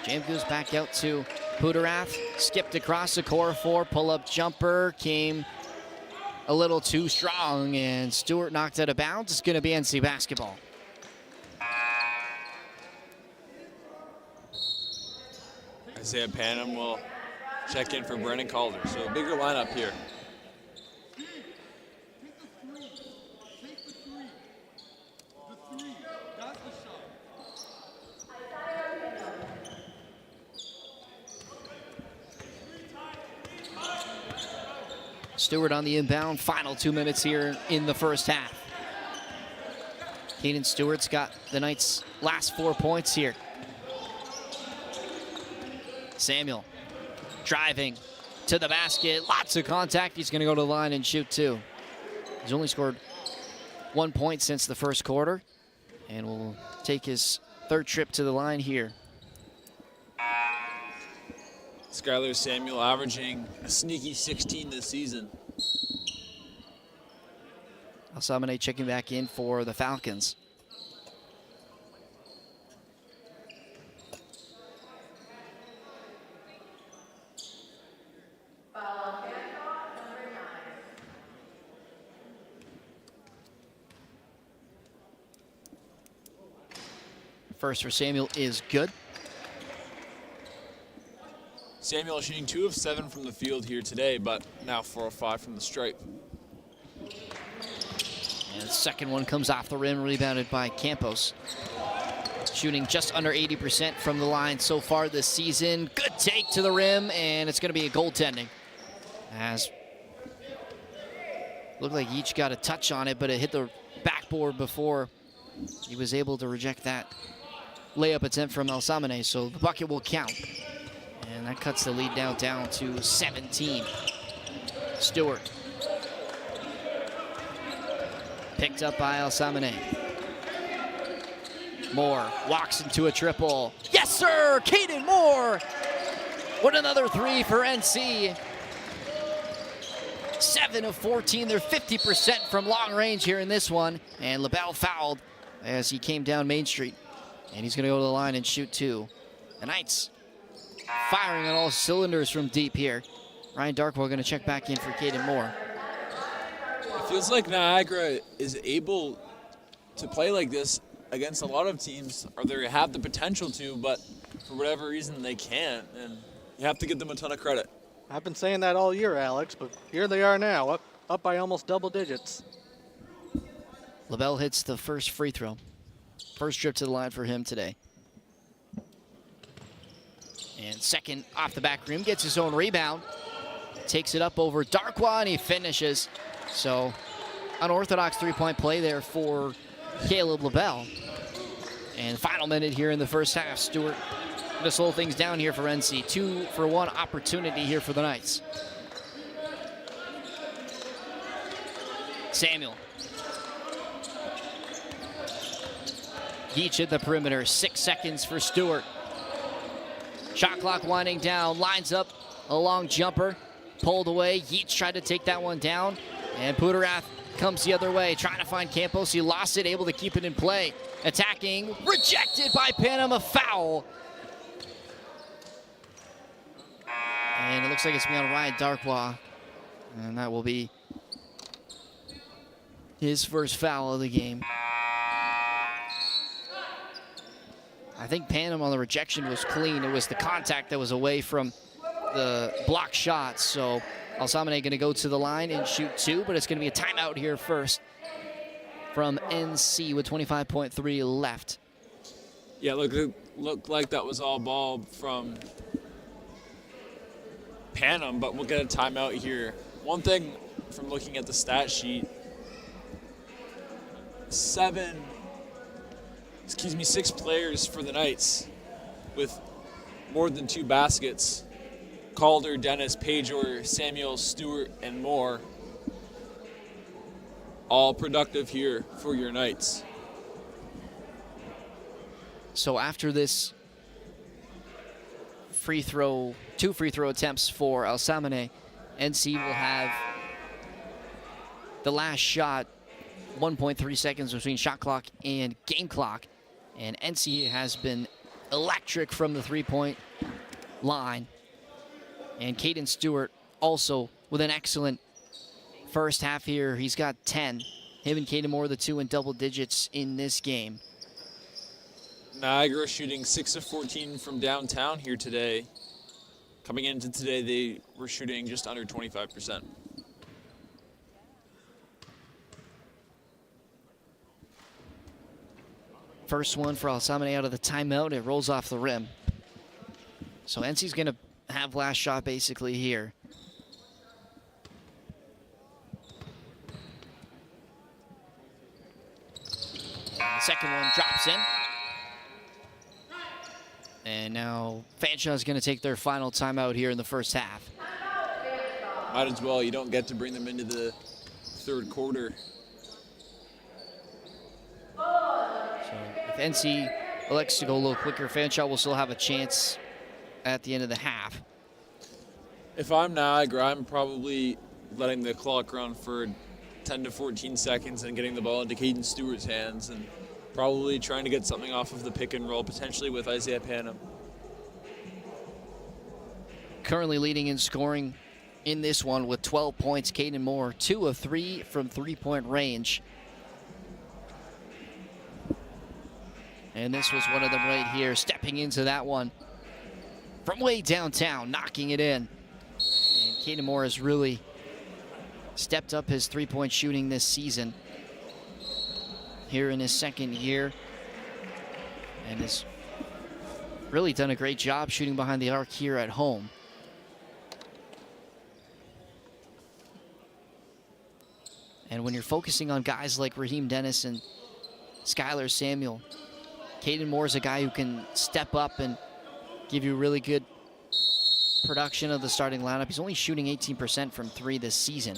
Jam goes back out to Pudarath. Skipped across the core 4. Pull-up jumper came a little too strong, and Stewart knocked out of bounds. It's going to be NC basketball. Isaiah Panham will check in for Brennan Calder. So a bigger lineup here. Stewart on the inbound. Final 2 minutes here in the first half. Caden Stewart's got the Knights' last 4 points here. Samuel driving to the basket. Lots of contact. He's going to go to the line and shoot 2. He's only scored 1 point since the first quarter and will take his 3rd trip to the line here. Skylar Samuel averaging a sneaky 16 this season. Alsamane checking back in for the Falcons. First for Samuel is good. Samuel shooting 2 of 7 from the field here today, but now 4 of 5 from the stripe. And the second one comes off the rim, rebounded by Campos. Shooting just under 80% from the line so far this season. Good take to the rim, and it's going to be a goaltending. As looked like each got a touch on it, but it hit the backboard before he was able to reject that layup attempt from Alsamane, so the bucket will count. And that cuts the lead now down to 17. Stewart. Picked up by Alsamane. Moore walks into a triple. Yes, sir! Caden Moore! What another 3 for NC. 7 of 14. They're 50% from long range here in this one. And LaBelle fouled as he came down Main Street. And he's going to go to the line and shoot 2. The Knights firing on all cylinders from deep here. Ryan Darkwell going to check back in for Caden Moore. It feels like Niagara is able to play like this against a lot of teams, or they have the potential to, but for whatever reason they can't, and you have to give them a ton of credit. I've been saying that all year, Alex, but here they are now, up by almost double digits. LaBelle hits the first free throw. First trip to the line for him today. And second off the back rim, gets his own rebound. Takes it up over Darkwa, and he finishes. So, unorthodox three-point play there for Caleb LaBelle. And final minute here in the first half. Stewart to slow things down here for NC. 2-for-1 opportunity here for the Knights. Samuel. Geach at the perimeter. 6 seconds for Stewart. Shot clock winding down. Lines up a long jumper. Pulled away. Yeats tried to take that one down. And Pudarath comes the other way, trying to find Campos. He lost it, able to keep it in play. Attacking, rejected by Panama, foul. And it looks like it's going to be on Ryan Darkwa. And that will be his first foul of the game. I think Panama on the rejection was clean. It was the contact that was away from the block shots. So Alsamane going to go to the line and shoot 2, but it's going to be a timeout here first from NC with 25.3 left. Yeah, looked like that was all ball from Panam, but we'll get a timeout here. One thing from looking at the stat sheet, 6 players for the Knights with more than 2 baskets. Calder, Dennis, Pajor, Samuel, Stewart, and Moore. All productive here for your Knights. So after this free throw, 2 free throw attempts for Alsamane, NC will have the last shot, 1.3 seconds between shot clock and game clock. And NC has been electric from the three-point line. And Caden Stewart also with an excellent first half here. He's got 10. Him and Caden Moore, the two in double digits in this game. Niagara shooting 6 of 14 from downtown here today. Coming into today, they were shooting just under 25%. First one for Alsamane out of the timeout. It rolls off the rim. So NC's going to have last shot basically here. And the second one drops in. And now Fanshawe is going to take their final timeout here in the first half. Might as well. You don't get to bring them into the third quarter. So if NC elects to go a little quicker, Fanshawe will still have a chance at the end of the half. If I'm Niagara, I'm probably letting the clock run for 10 to 14 seconds and getting the ball into Caden Stewart's hands and probably trying to get something off of the pick and roll, potentially with Isaiah Panham. Currently leading in scoring in this one with 12 points, Caden Moore, 2 of 3 from three-point range. And this was one of them right here, stepping into that one from way downtown, knocking it in. And Caden Moore has really stepped up his three-point shooting this season here in his second year, and has really done a great job shooting behind the arc here at home. And when you're focusing on guys like Raheem Dennis and Skylar Samuel, Caden Moore is a guy who can step up and give you really good production of the starting lineup. He's only shooting 18% from three this season.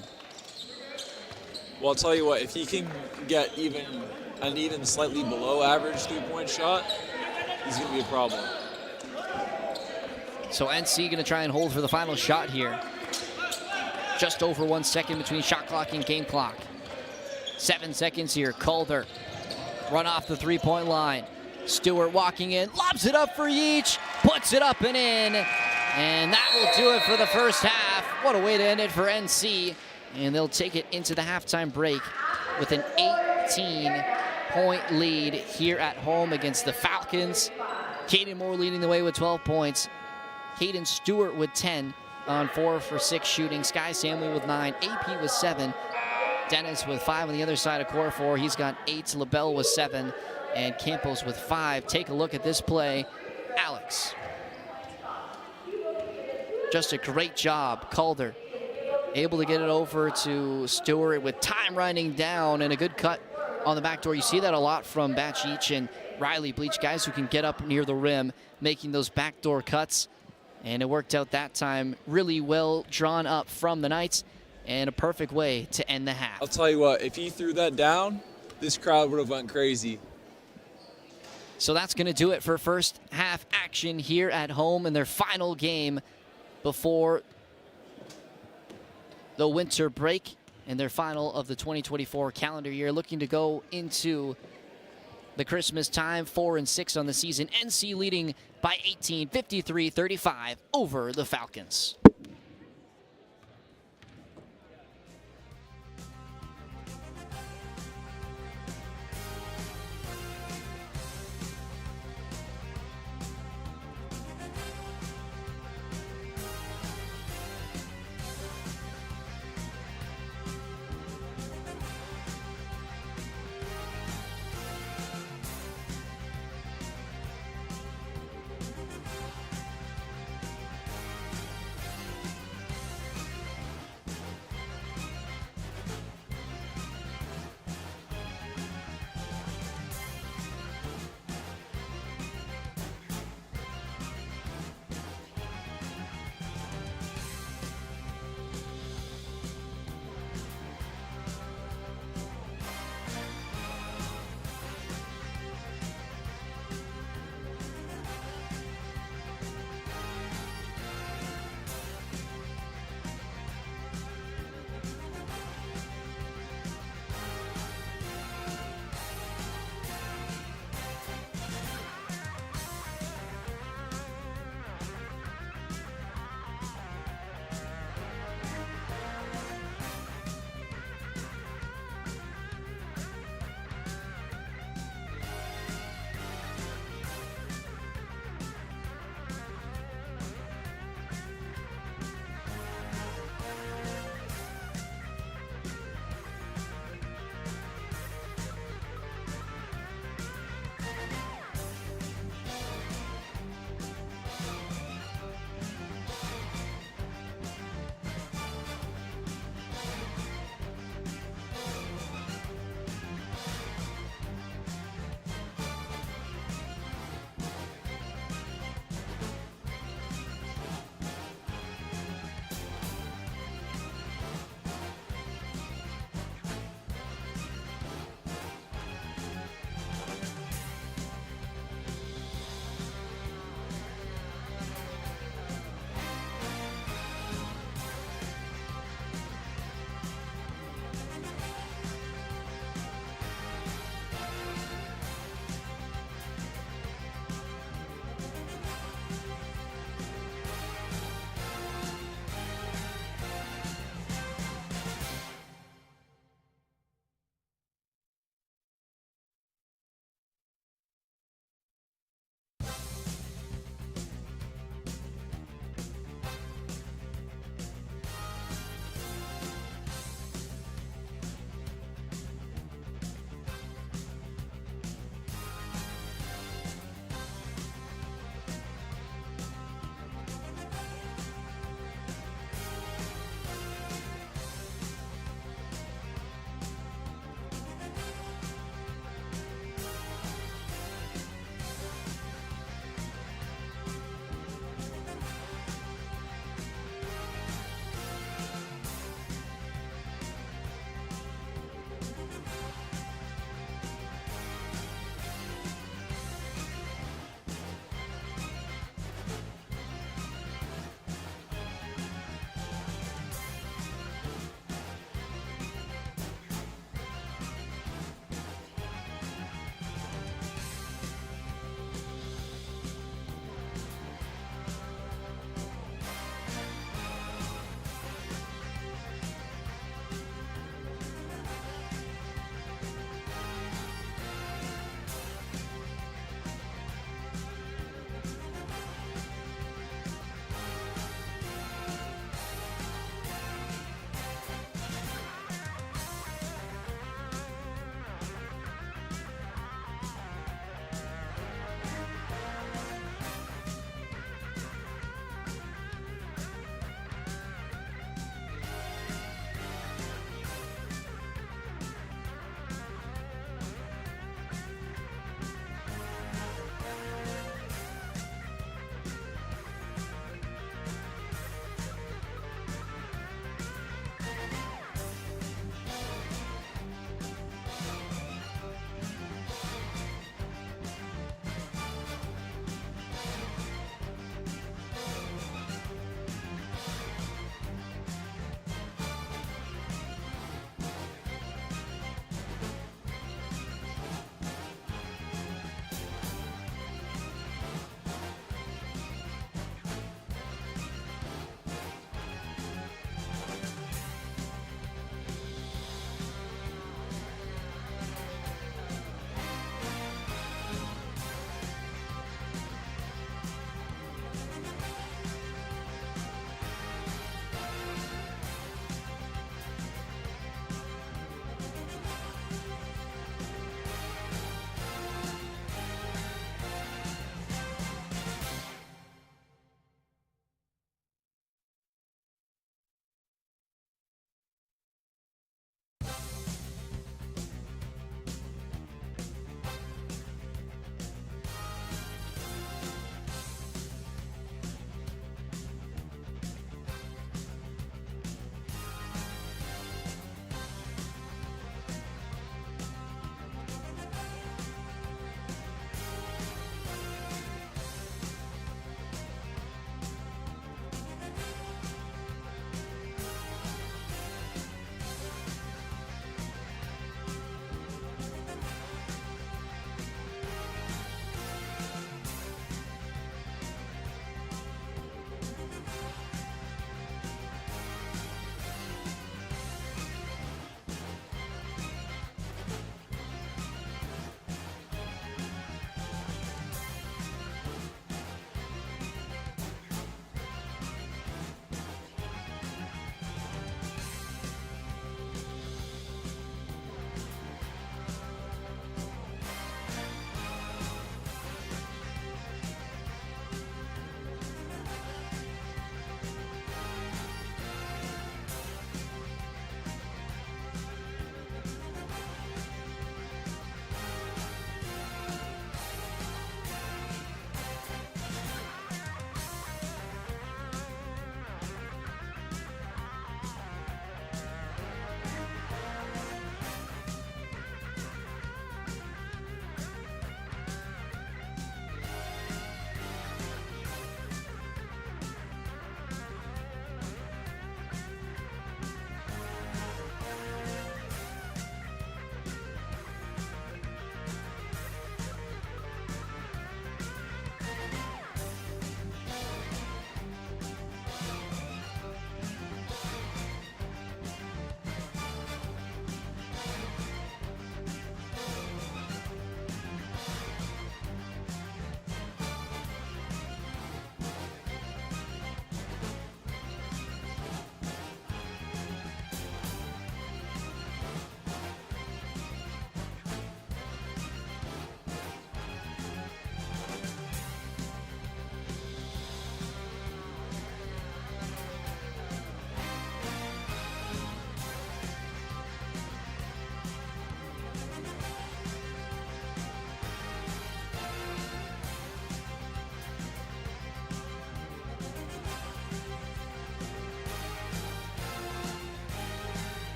Well, I'll tell you what, if he can get an even slightly below average three-point shot, he's going to be a problem. So NC going to try and hold for the final shot here. Just over 1 second between shot clock and game clock. 7 seconds here. Calder run off the three-point line. Stewart walking in, lobs it up for Yeech, puts it up and in. And that will do it for the first half. What a way to end it for NC. And they'll take it into the halftime break with an 18-point lead here at home against the Falcons. Caden Moore leading the way with 12 points. Caden Stewart with 10 on 4 for 6 shooting. Sky Samuel with 9. AP with 7. Dennis with 5 on the other side of core 4. He's got 8. LaBelle with 7. And Campos with 5. Take a look at this play. Alex. Just a great job. Calder able to get it over to Stewart with time running down and a good cut on the back door. You see that a lot from Batch and Riley Bleach, guys who can get up near the rim, making those backdoor cuts. And it worked out that time. Really well drawn up from the Knights and a perfect way to end the half. I'll tell you what, if he threw that down, this crowd would have went crazy. So that's going to do it for first half action here at home in their final game before the winter break and their final of the 2024 calendar year, looking to go into the Christmas time, 4-6 on the season. NC leading by 18, 53-35 over the Falcons.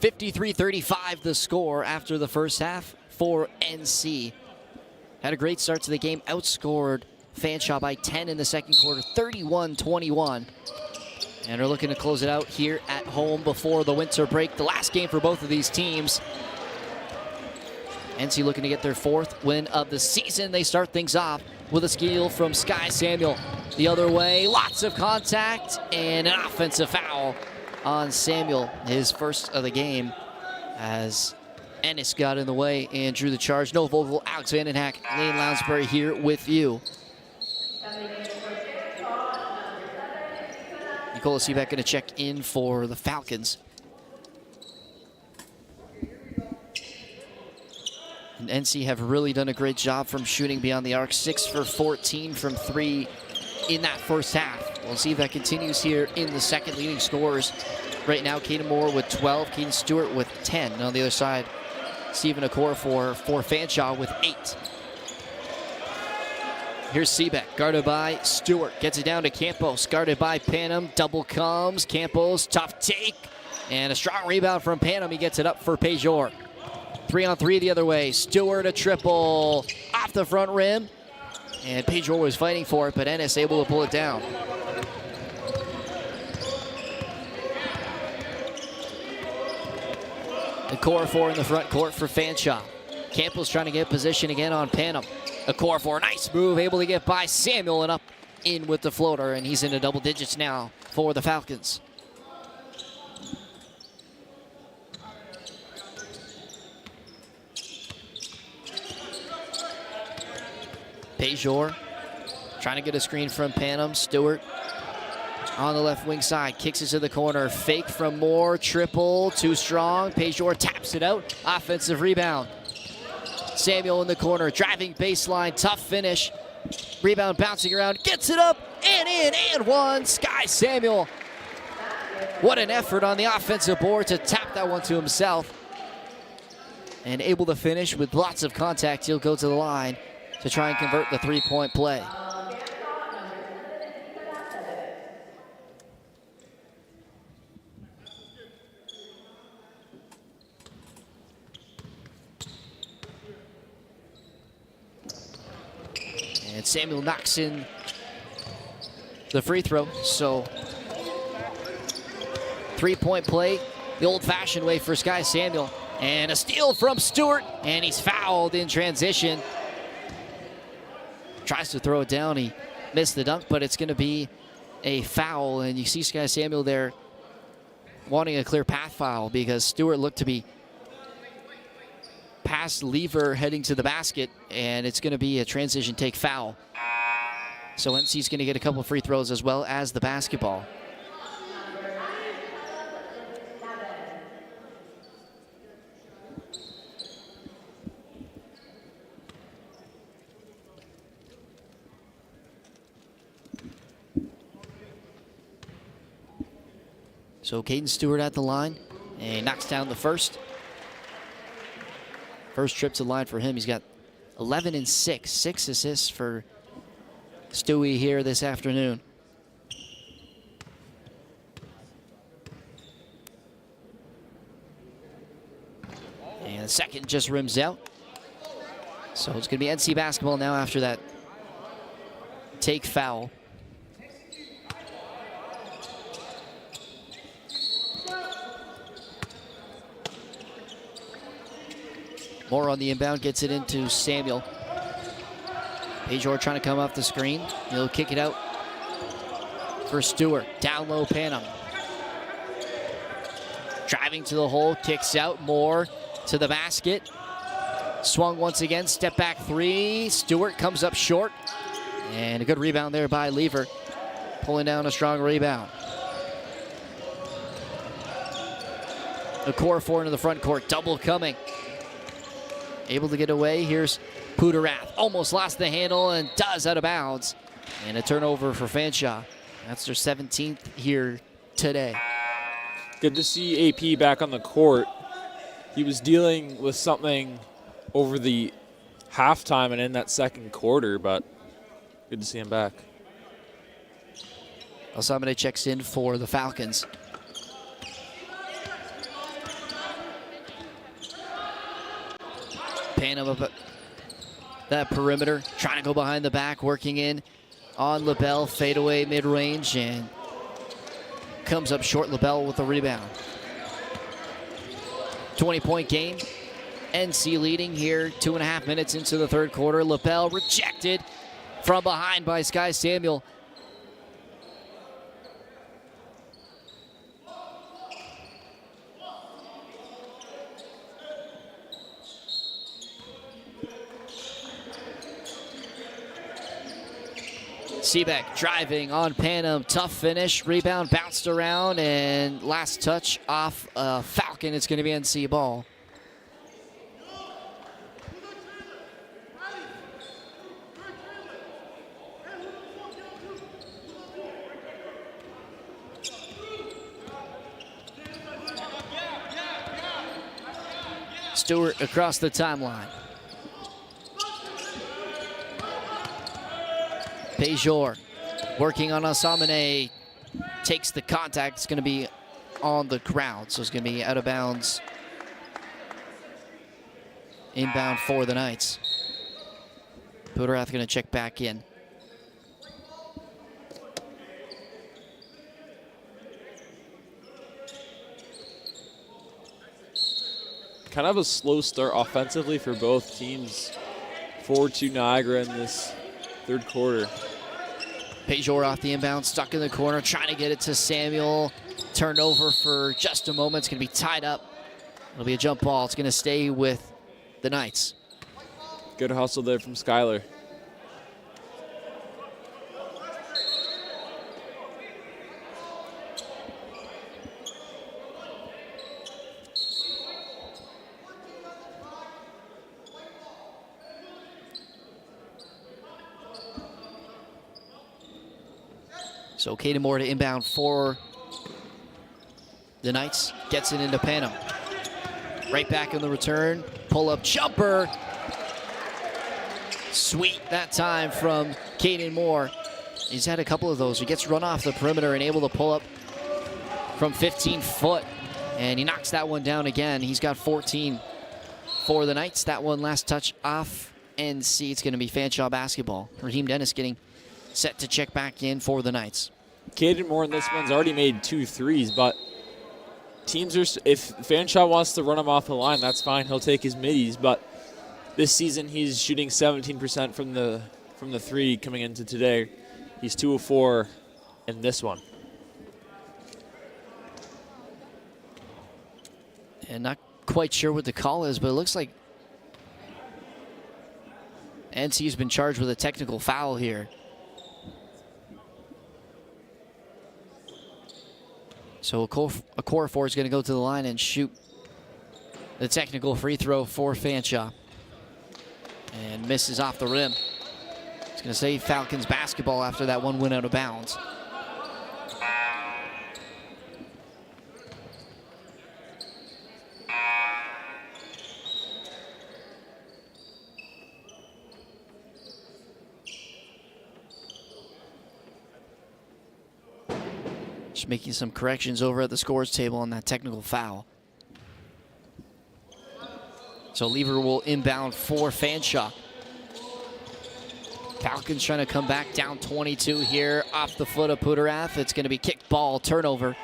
53-35 the score after the first half for NC. Had a great start to the game, outscored Fanshawe by 10 in the second quarter, 31-21. And are looking to close it out here at home before the winter break. The last game for both of these teams. NC looking to get their 4th win of the season. They start things off with a steal from Sky Samuel. The other way, lots of contact and an offensive foul on Samuel, his first of the game, as Ennis got in the way and drew the charge. No Vogel, Alex Vandenhack, Lane Lounsbury here with you. Nicola Seabeck going to check in for the Falcons. And NC have really done a great job from shooting beyond the arc. 6 for 14 from 3 in that first half. We'll see if that continues here in the second. Leading scorers right now, Caden Moore with 12, Caden Stewart with 10. And on the other side, Stephen Okorafor for Fanshawe with 8. Here's Seabeck, guarded by Stewart. Gets it down to Campos, guarded by Panam. Double comes, Campos, tough take. And a strong rebound from Panam. He gets it up for Pejor. 3-on-3 the other way. Stewart a triple off the front rim. And Pejor was fighting for it, but Ennis able to pull it down. Okorafor in the front court for Fanshawe. Campbell's trying to get position again on Panam. Okorafor, nice move, able to get by Samuel and up in with the floater, and he's into double digits now for the Falcons. Pejor trying to get a screen from Panam. Stewart on the left wing side, kicks it to the corner. Fake from Moore, triple, too strong. Pejor taps it out, offensive rebound. Samuel in the corner, driving baseline, tough finish. Rebound bouncing around, gets it up, and in, and one. Sky Samuel. What an effort on the offensive board to tap that one to himself. And able to finish with lots of contact. He'll go to the line to try and convert the three-point play. And Samuel knocks in the free throw, so three-point play the old-fashioned way for Sky Samuel. And a steal from Stewart, and he's fouled in transition. Tries to throw it down, he missed the dunk, but it's going to be a foul. And you see Sky Samuel there wanting a clear path foul because Stewart looked to be past Lever heading to the basket, and it's going to be a transition take foul. So NC's going to get a couple free throws as well as the basketball. So Caden Stewart at the line, and he knocks down the first. First trip to the line for him. He's got 11 and 6. 6 assists for Stewie here this afternoon. And the second just rims out. So it's going to be NC basketball now after that take foul. Moore on the inbound, gets it into Samuel. Pejor trying to come off the screen. He'll kick it out for Stewart. Down low, Panam. Driving to the hole, kicks out. Moore to the basket. Swung once again, step back three. Stewart comes up short. And a good rebound there by Lever. Pulling down a strong rebound. Okorafor into the front court, double coming. Able to get away. Here's Pudarath. Almost lost the handle and does out of bounds. And a turnover for Fanshawe. That's their 17th here today. Good to see AP back on the court. He was dealing with something over the halftime and in that second quarter, but good to see him back. Osamane checks in for the Falcons. Panam up at that perimeter, trying to go behind the back, working in on LaBelle, fadeaway mid-range, and comes up short. LaBelle with the rebound. 20-point game. NC leading here, 2.5 minutes into the third quarter. LaBelle rejected from behind by Sky Samuel. Seebeck driving on Panam, tough finish, rebound bounced around, and last touch off Falcon. It's going to be NC ball. Stewart across the timeline. Pejor working on Asamane, takes the contact. It's going to be on the ground, so it's going to be out of bounds. Inbound for the Knights. Puterath going to check back in. Kind of a slow start offensively for both teams. 4-2 Niagara in this third quarter. Pejor off the inbound, stuck in the corner, trying to get it to Samuel. Turned over for just a moment. It's going to be tied up. It'll be a jump ball. It's going to stay with the Knights. Good hustle there from Skyler. So Caden Moore to inbound for the Knights. Gets it into Panam. Right back in the return. Pull-up jumper. Sweet that time from Caden Moore. He's had a couple of those. He gets run off the perimeter and able to pull up from 15 foot. And he knocks that one down again. He's got 14 for the Knights. That one last touch off NC. It's going to be Fanshawe basketball. Raheem Dennis getting set to check back in for the Knights. Caden Moore in this one's already made 2 threes, but teams are, if Fanshawe wants to run him off the line, that's fine. He'll take his middies, but this season he's shooting 17% from the three coming into today. He's 2 of 4 in this one. And not quite sure what the call is, but it looks like NC's been charged with a technical foul here. So Okorafor is going to go to the line and shoot the technical free throw for Fanshawe. And misses off the rim. It's going to save Falcons basketball after that one went out of bounds. Just making some corrections over at the scores table on that technical foul. So Lever will inbound for Fanshawe. Falcons trying to come back down 22 here off the foot of Puterath. It's going to be kick ball turnover.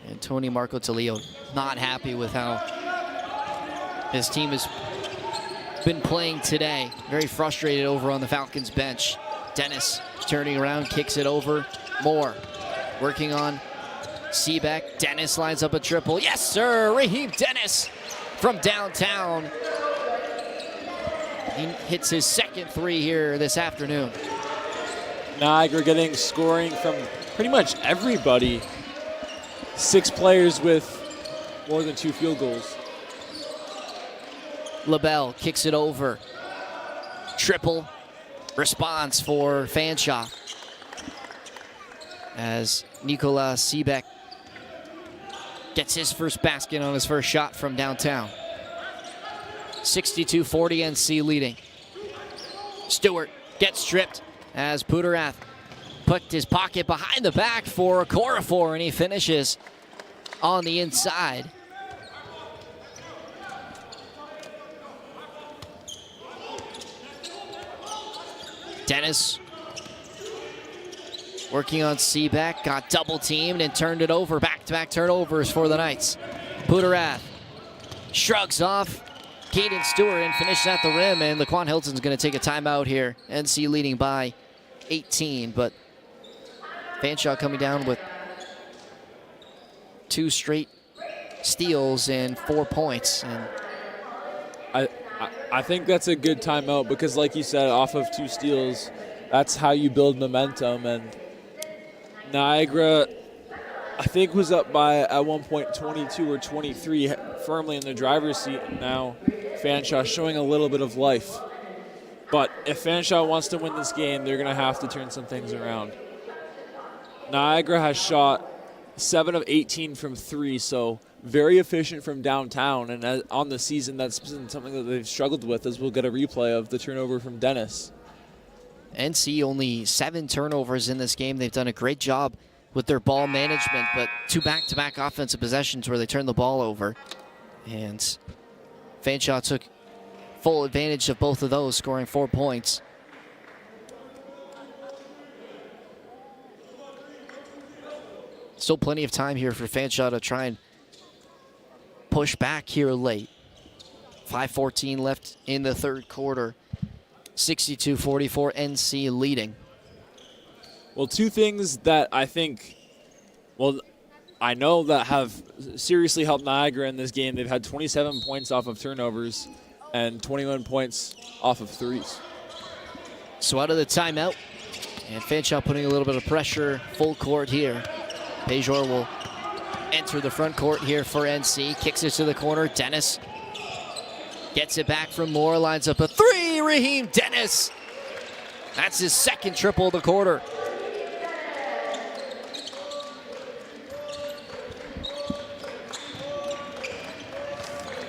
And Tony Marco Talio not happy with how his team has been playing today. Very frustrated over on the Falcons bench. Dennis turning around, kicks it over. Moore working on Seebeck. Dennis lines up a triple. Yes, sir! Raheem Dennis from downtown. He hits his second 3 here this afternoon. Niagara getting scoring from pretty much everybody. 6 players with more than 2 field goals. LaBelle kicks it over. Triple response for Fanshawe as Nicolas Seebeck gets his first basket on his first shot from downtown. 62-40 NC leading. Stewart gets stripped as Puterath put his pocket behind the back for Okorafor, and he finishes on the inside. Dennis working on Seebeck, got double teamed and turned it over. Back-to-back turnovers for the Knights. Puterath shrugs off Caden Stewart and finishes at the rim, and Laquan Hilton's going to take a timeout here. NC leading by 18, but Fanshawe coming down with 2 straight steals and 4 points. And I think that's a good timeout because, like you said, off of 2 steals, that's how you build momentum. And Niagara, I think, was up by, at one point, 22 or 23, firmly in the driver's seat. Now, Fanshawe showing a little bit of life. But if Fanshawe wants to win this game, they're going to have to turn some things around. Niagara has shot 7 of 18 from 3, so very efficient from downtown. And on the season, that's been something that they've struggled with, as we'll get a replay of the turnover from Dennis. NC only 7 turnovers in this game. They've done a great job with their ball management, but 2 back-to-back offensive possessions where they turned the ball over. And Fanshawe took full advantage of both of those, scoring 4 points. Still plenty of time here for Fanshawe to try and push back here late. 5:14 left in the third quarter. 62-44, NC leading. Well, 2 things that I think, well, I know that have seriously helped Niagara in this game. They've had 27 points off of turnovers and 21 points off of threes. So out of the timeout, and Fanshawe putting a little bit of pressure full court here. Pejor will enter the front court here for NC. Kicks it to the corner. Dennis gets it back from Moore. Lines up a 3. Raheem Dennis. That's his second triple of the quarter.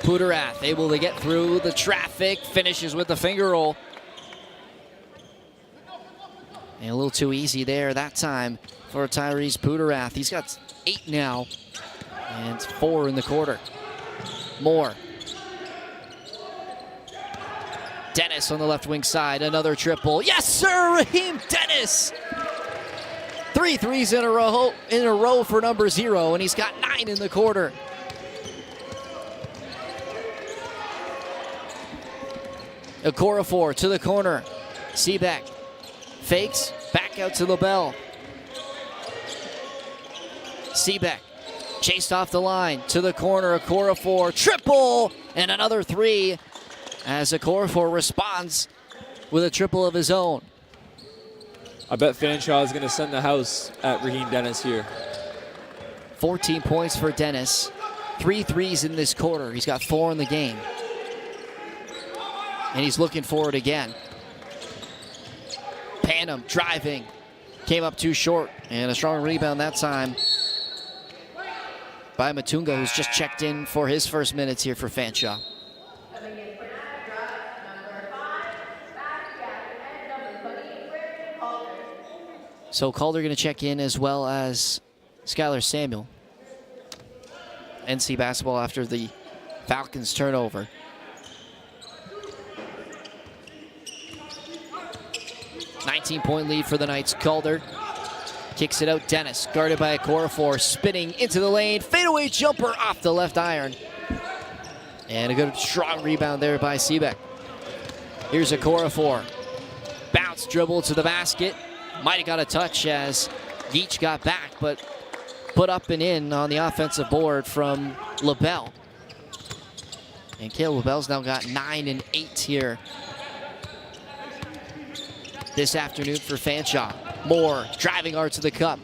Puterath able to get through the traffic. Finishes with the finger roll. And a little too easy there that time for Tyrese Puterath. He's got 8 now and 4 in the quarter. Moore. Dennis on the left wing side, another triple. Yes, sir, Raheem Dennis. 3 threes in a row for number 0, and he's got 9 in the quarter. Okorafor to the corner. Seebeck fakes, back out to LaBelle. Seebeck chased off the line to the corner. Okorafor triple, and another 3 as Okorafor responds with a triple of his own. I bet Fanshawe is going to send the house at Raheem Dennis here. 14 points for Dennis. 3 threes in this quarter. He's got 4 in the game. And he's looking for it again. Panam driving. Came up too short. And a strong rebound that time by Matunga, who's just checked in for his first minutes here for Fanshawe. So Calder going to check in, as well as Skylar Samuel. NC basketball after the Falcons turnover. .9 lead for the Knights. Calder kicks it out. Dennis guarded by Okorafor, spinning into the lane. Fadeaway jumper off the left iron. And a good strong rebound there by Seebeck. Here's Okorafor. Bounce dribble to the basket. Might have got a touch as Geach got back, but put up and in on the offensive board from LaBelle. And Caleb LaBelle's now got 9 and 8 here this afternoon for Fanshawe. Moore driving hard to the cup.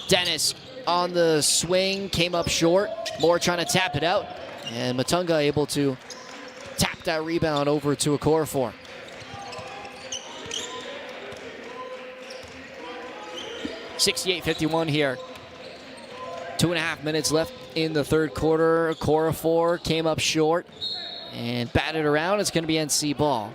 Dennis on the swing, came up short. Moore trying to tap it out, and Matunga able to tap that rebound over to Okorafor. .58-51 here. 2.5 minutes left in the third quarter. Okorafor came up short and batted around. It's going to be NC ball.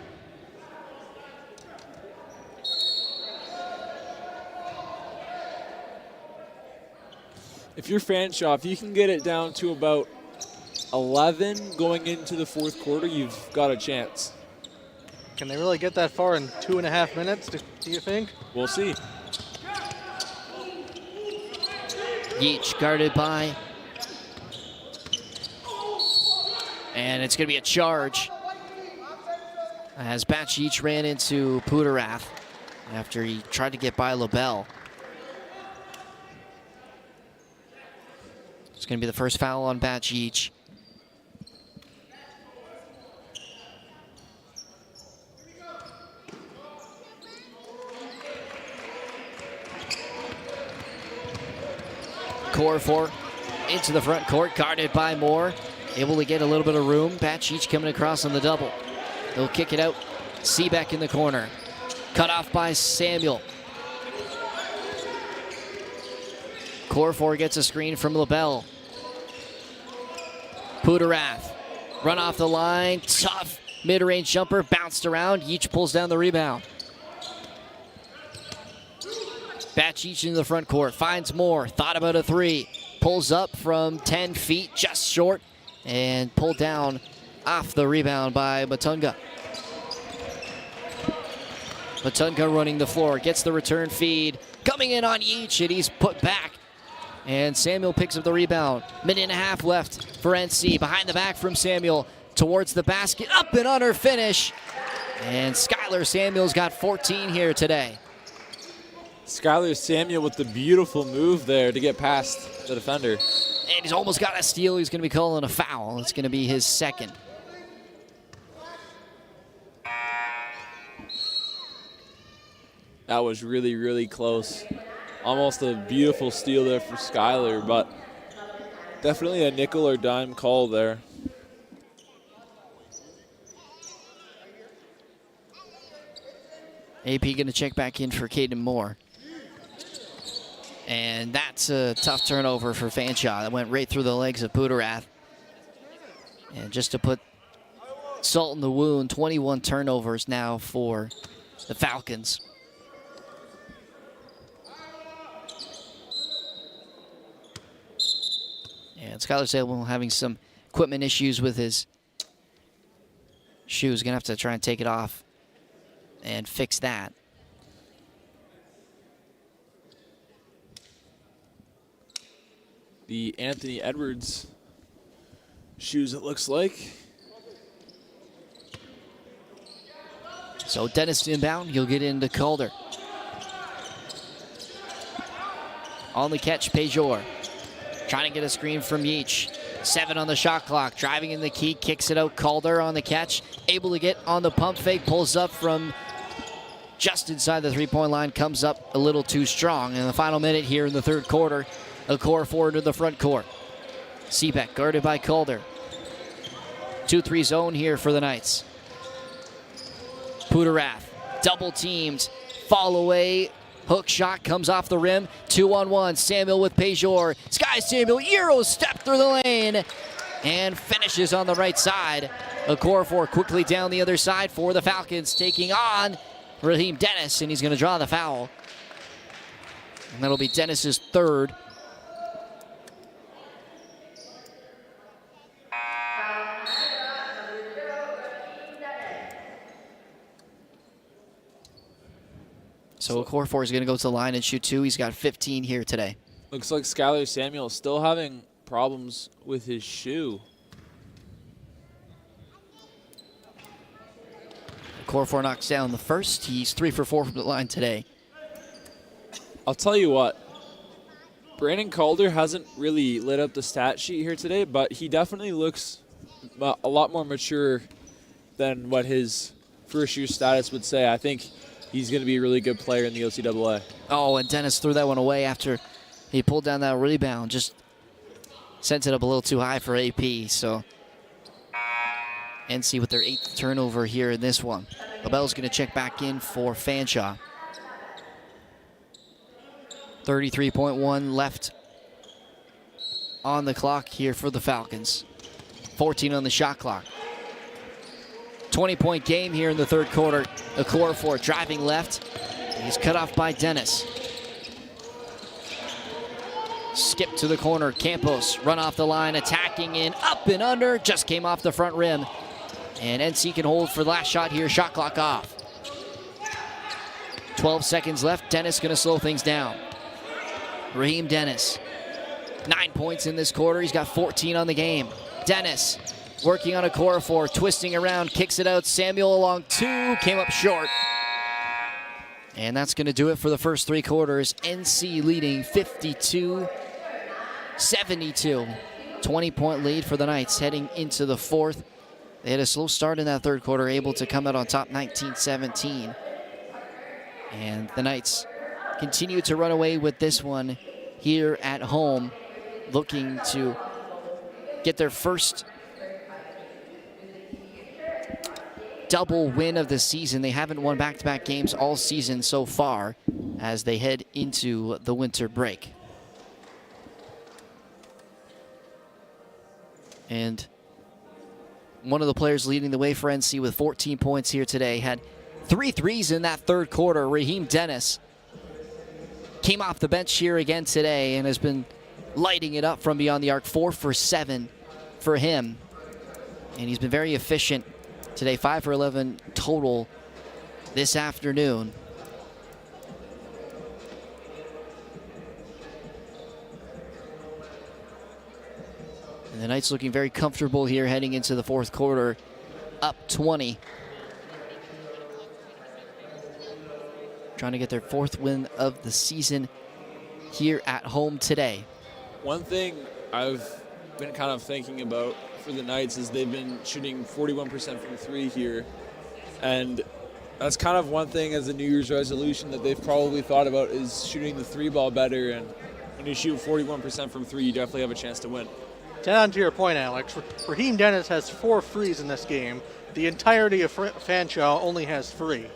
if you're Fanshawe, if you can get it down to about 11 going into the fourth quarter, you've got a chance. Can they really get that far in 2.5 minutes, do you think? We'll see. Yeech guarded by. And it's going to be a charge as Batch ran into Pudarath after he tried to get by LaBelle. It's going to be the first foul on Batch. Corfor into the front court, guarded by Moore. Able to get a little bit of room. Batch coming across on the double. They'll kick it out. Seebeck in the corner. Cut off by Samuel. Corfor gets a screen from LaBelle. Pudarath. Run off the line. Tough mid-range jumper. Bounced around. Yeech pulls down the rebound. Batch into the front court. Finds Moore. Thought about a three. Pulls up from 10 feet. Just short. And pulled down off the rebound by Matunga. Matunga running the floor. Gets the return feed. Coming in on Yeech. And he's put back. And Samuel picks up the rebound. Minute and a half left for NC. Behind the back from Samuel. Towards the basket. Up and under finish. And Skylar Samuel's got 14 here today. Skylar Samuel with the beautiful move there to get past the defender. And he's almost got a steal. He's going to be calling a foul. It's going to be his second. That was really, really close. Almost a beautiful steal there for Skylar, but definitely a nickel or dime call there. AP going to check back in for Caden Moore. And that's a tough turnover for Fanshawe. That went right through the legs of Pudarath. And just to put salt in the wound, 21 turnovers now for the Falcons. And Skylar Samuel having some equipment issues with his shoes. Gonna have to try and take it off and fix that. The Anthony Edwards shoes, it looks like. So Dennis inbound, he'll get into Calder. On the catch, Pejor. Trying to get a screen from Yeech. 7 on the shot clock, driving in the key, kicks it out. Calder on the catch, able to get on the pump fake, pulls up from just inside the three-point line, comes up a little too strong. In the final minute here in the third quarter, a core forward to the front court. Seebeck guarded by Calder. 2-3 zone here for the Knights. Pudarath, double teamed, fall away. Hook shot comes off the rim. 2-on-1. Samuel with Pejor. Sky Samuel, Euro step through the lane and finishes on the right side. A core four quickly down the other side for the Falcons, taking on Raheem Dennis, and he's going to draw the foul. And that'll be Dennis's third. So core four is going to go to the line and shoot 2. He's got 15 here today. Looks like Skylar Samuel is still having problems with his shoe. Core four knocks down the first. He's 3 for 4 from the line today. I'll tell you what, Brandon Calder hasn't really lit up the stat sheet here today, but he definitely looks a lot more mature than what his first-year status would say. I think he's going to be a really good player in the OCAA. Oh, and Dennis threw that one away after he pulled down that rebound. Just sent it up a little too high for AP. So NC with their 8th turnover here in this one. LaBelle's going to check back in for Fanshawe. 33.1 left on the clock here for the Falcons. 14 on the shot clock. 20-point game here in the third quarter. A core four driving left. He's cut off by Dennis. Skip to the corner. Campos run off the line, attacking in, up and under. Just came off the front rim. And NC can hold for the last shot here. Shot clock off. 12 seconds left. Dennis going to slow things down. Raheem Dennis. 9 points in this quarter. He's got 14 on the game. Dennis working on a core four, twisting around, kicks it out. Samuel along 2, came up short. And that's going to do it for the first 3 quarters. NC leading 52-72. 20-point lead for the Knights heading into the fourth. They had a slow start in that third quarter, able to come out on top 19-17. And the Knights continue to run away with this one here at home, looking to get their first double win of the season. They haven't won back-to-back games all season so far as they head into the winter break. And one of the players leading the way for NC with 14 points here today had 3 threes in that third quarter. Raheem Dennis came off the bench here again today and has been lighting it up from beyond the arc. 4 for 7 for him. And he's been very efficient today. 5 for 11 total this afternoon. And the Knights looking very comfortable here heading into the fourth quarter, up 20. Trying to get their 4th win of the season here at home today. One thing I've been kind of thinking about for the Knights is they've been shooting 41% from 3 here. And that's kind of one thing as a New Year's resolution that they've probably thought about is shooting the 3 ball better. And when you shoot 41% from 3, you definitely have a chance to win. To add on to your point, Alex, Raheem Dennis has 4 frees in this game. The entirety of Fanshawe only has 3.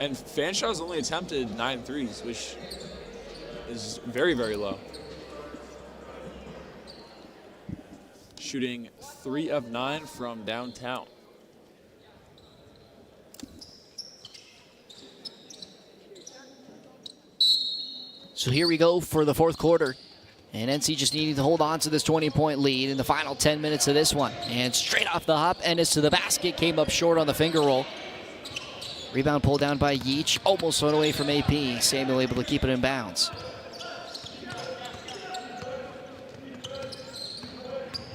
And Fanshaw's only attempted 9 threes, which is very, very low. Shooting 3 of 9 from downtown. So here we go for the fourth quarter. And NC just needing to hold on to this 20-point lead in the final 10 minutes of this one. And straight off the hop, Ennis to the basket, came up short on the finger roll. Rebound pulled down by Yeech, almost went away from AP. Samuel able to keep it in bounds.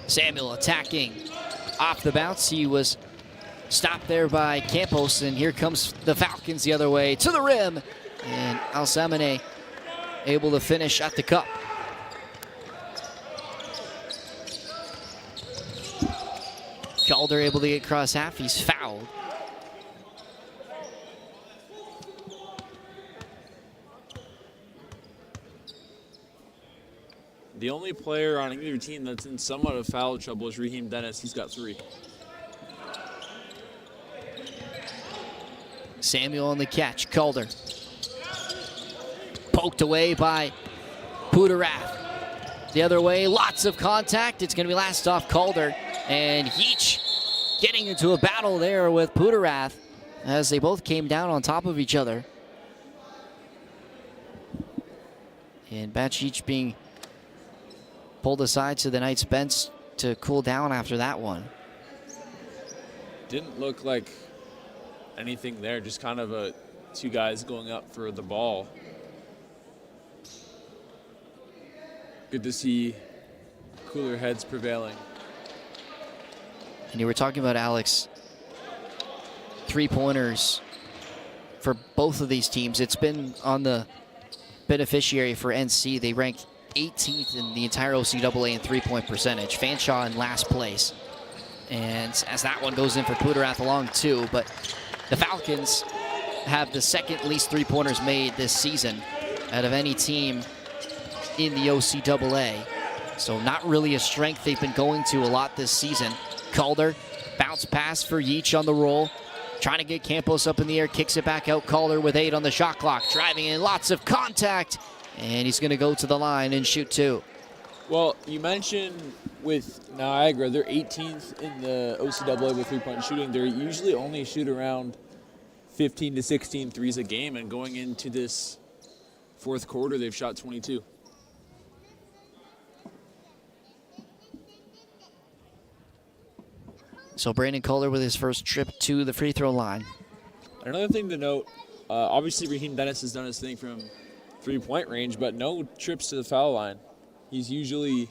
Samuel attacking off the bounce. He was stopped there by Campos, and here comes the Falcons the other way to the rim. And Alsamane able to finish at the cup. Calder able to get across half. He's fouled. The only player on either team that's in somewhat of foul trouble is Raheem Dennis. He's got 3. Samuel on the catch. Calder. Poked away by Pudarath. The other way, lots of contact. It's going to be last off Calder. And Yeech getting into a battle there with Pudarath as they both came down on top of each other. And Batch being pulled aside to the Knights bench to cool down after that one. Didn't look like anything there, just kind of 2 guys going up for the ball. Good to see cooler heads prevailing. And you were talking about, Alex, 3-pointers for both of these teams. It's been on the beneficiary for NC. They ranked 18th in the entire OCAA in 3-point percentage. Fanshawe in last place. And as that one goes in for Pudarath along 2, but the Falcons have the 2nd least 3-pointers made this season out of any team in the OCAA. So not really a strength they've been going to a lot this season. Calder, bounce pass for Yeech on the roll. Trying to get Campos up in the air, kicks it back out. Calder with 8 on the shot clock. Driving in, lots of contact. And he's going to go to the line and shoot 2. Well, you mentioned with Niagara, they're 18th in the OCAA with 3-point shooting. They usually only shoot around 15 to 16 threes a game. And going into this fourth quarter, they've shot 22. So Brandon Calder with his first trip to the free throw line. Another thing to note, obviously Raheem Dennis has done his thing from three-point range, but no trips to the foul line. He's usually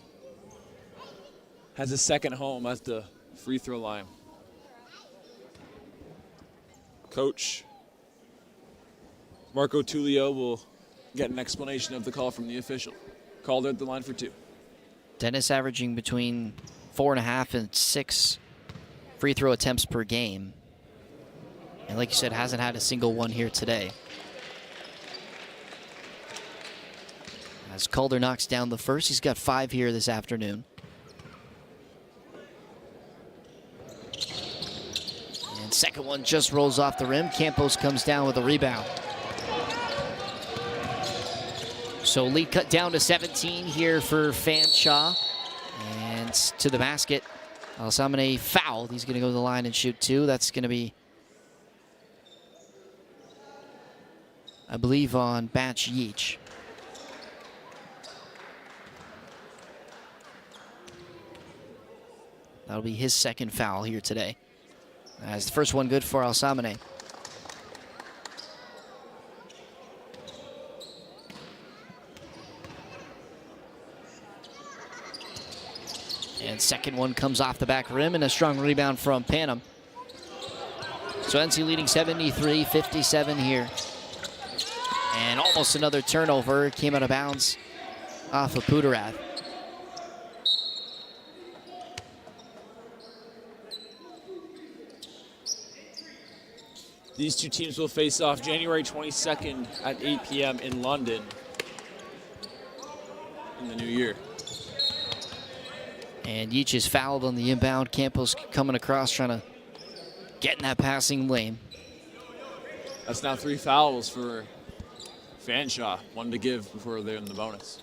has a second home at the free throw line. Coach Marco Tullio will get an explanation of the call from the official. Calder at the line for 2. Dennis averaging between 4.5 and 6 free throw attempts per game. And like you said, hasn't had a single one here today. As Calder knocks down the first, he's got 5 here this afternoon. And second one just rolls off the rim. Campos comes down with a rebound. So lead cut down to 17 here for Fanshawe. And to the basket. Alsamane fouled. He's going to go to the line and shoot 2. That's going to be, I believe, on Batch Yeech. That'll be his second foul here today. As the first one good for Alsamane. And second one comes off the back rim, and a strong rebound from Panam. So NC leading 73-57 here. And almost another turnover. Came out of bounds off of Pudarath. These two teams will face off January 22nd at 8 p.m. in London in the new year. And Yeech is fouled on the inbound. Campos coming across, trying to get in that passing lane. That's now 3 fouls for Fanshawe. 1 to give before they're in the bonus.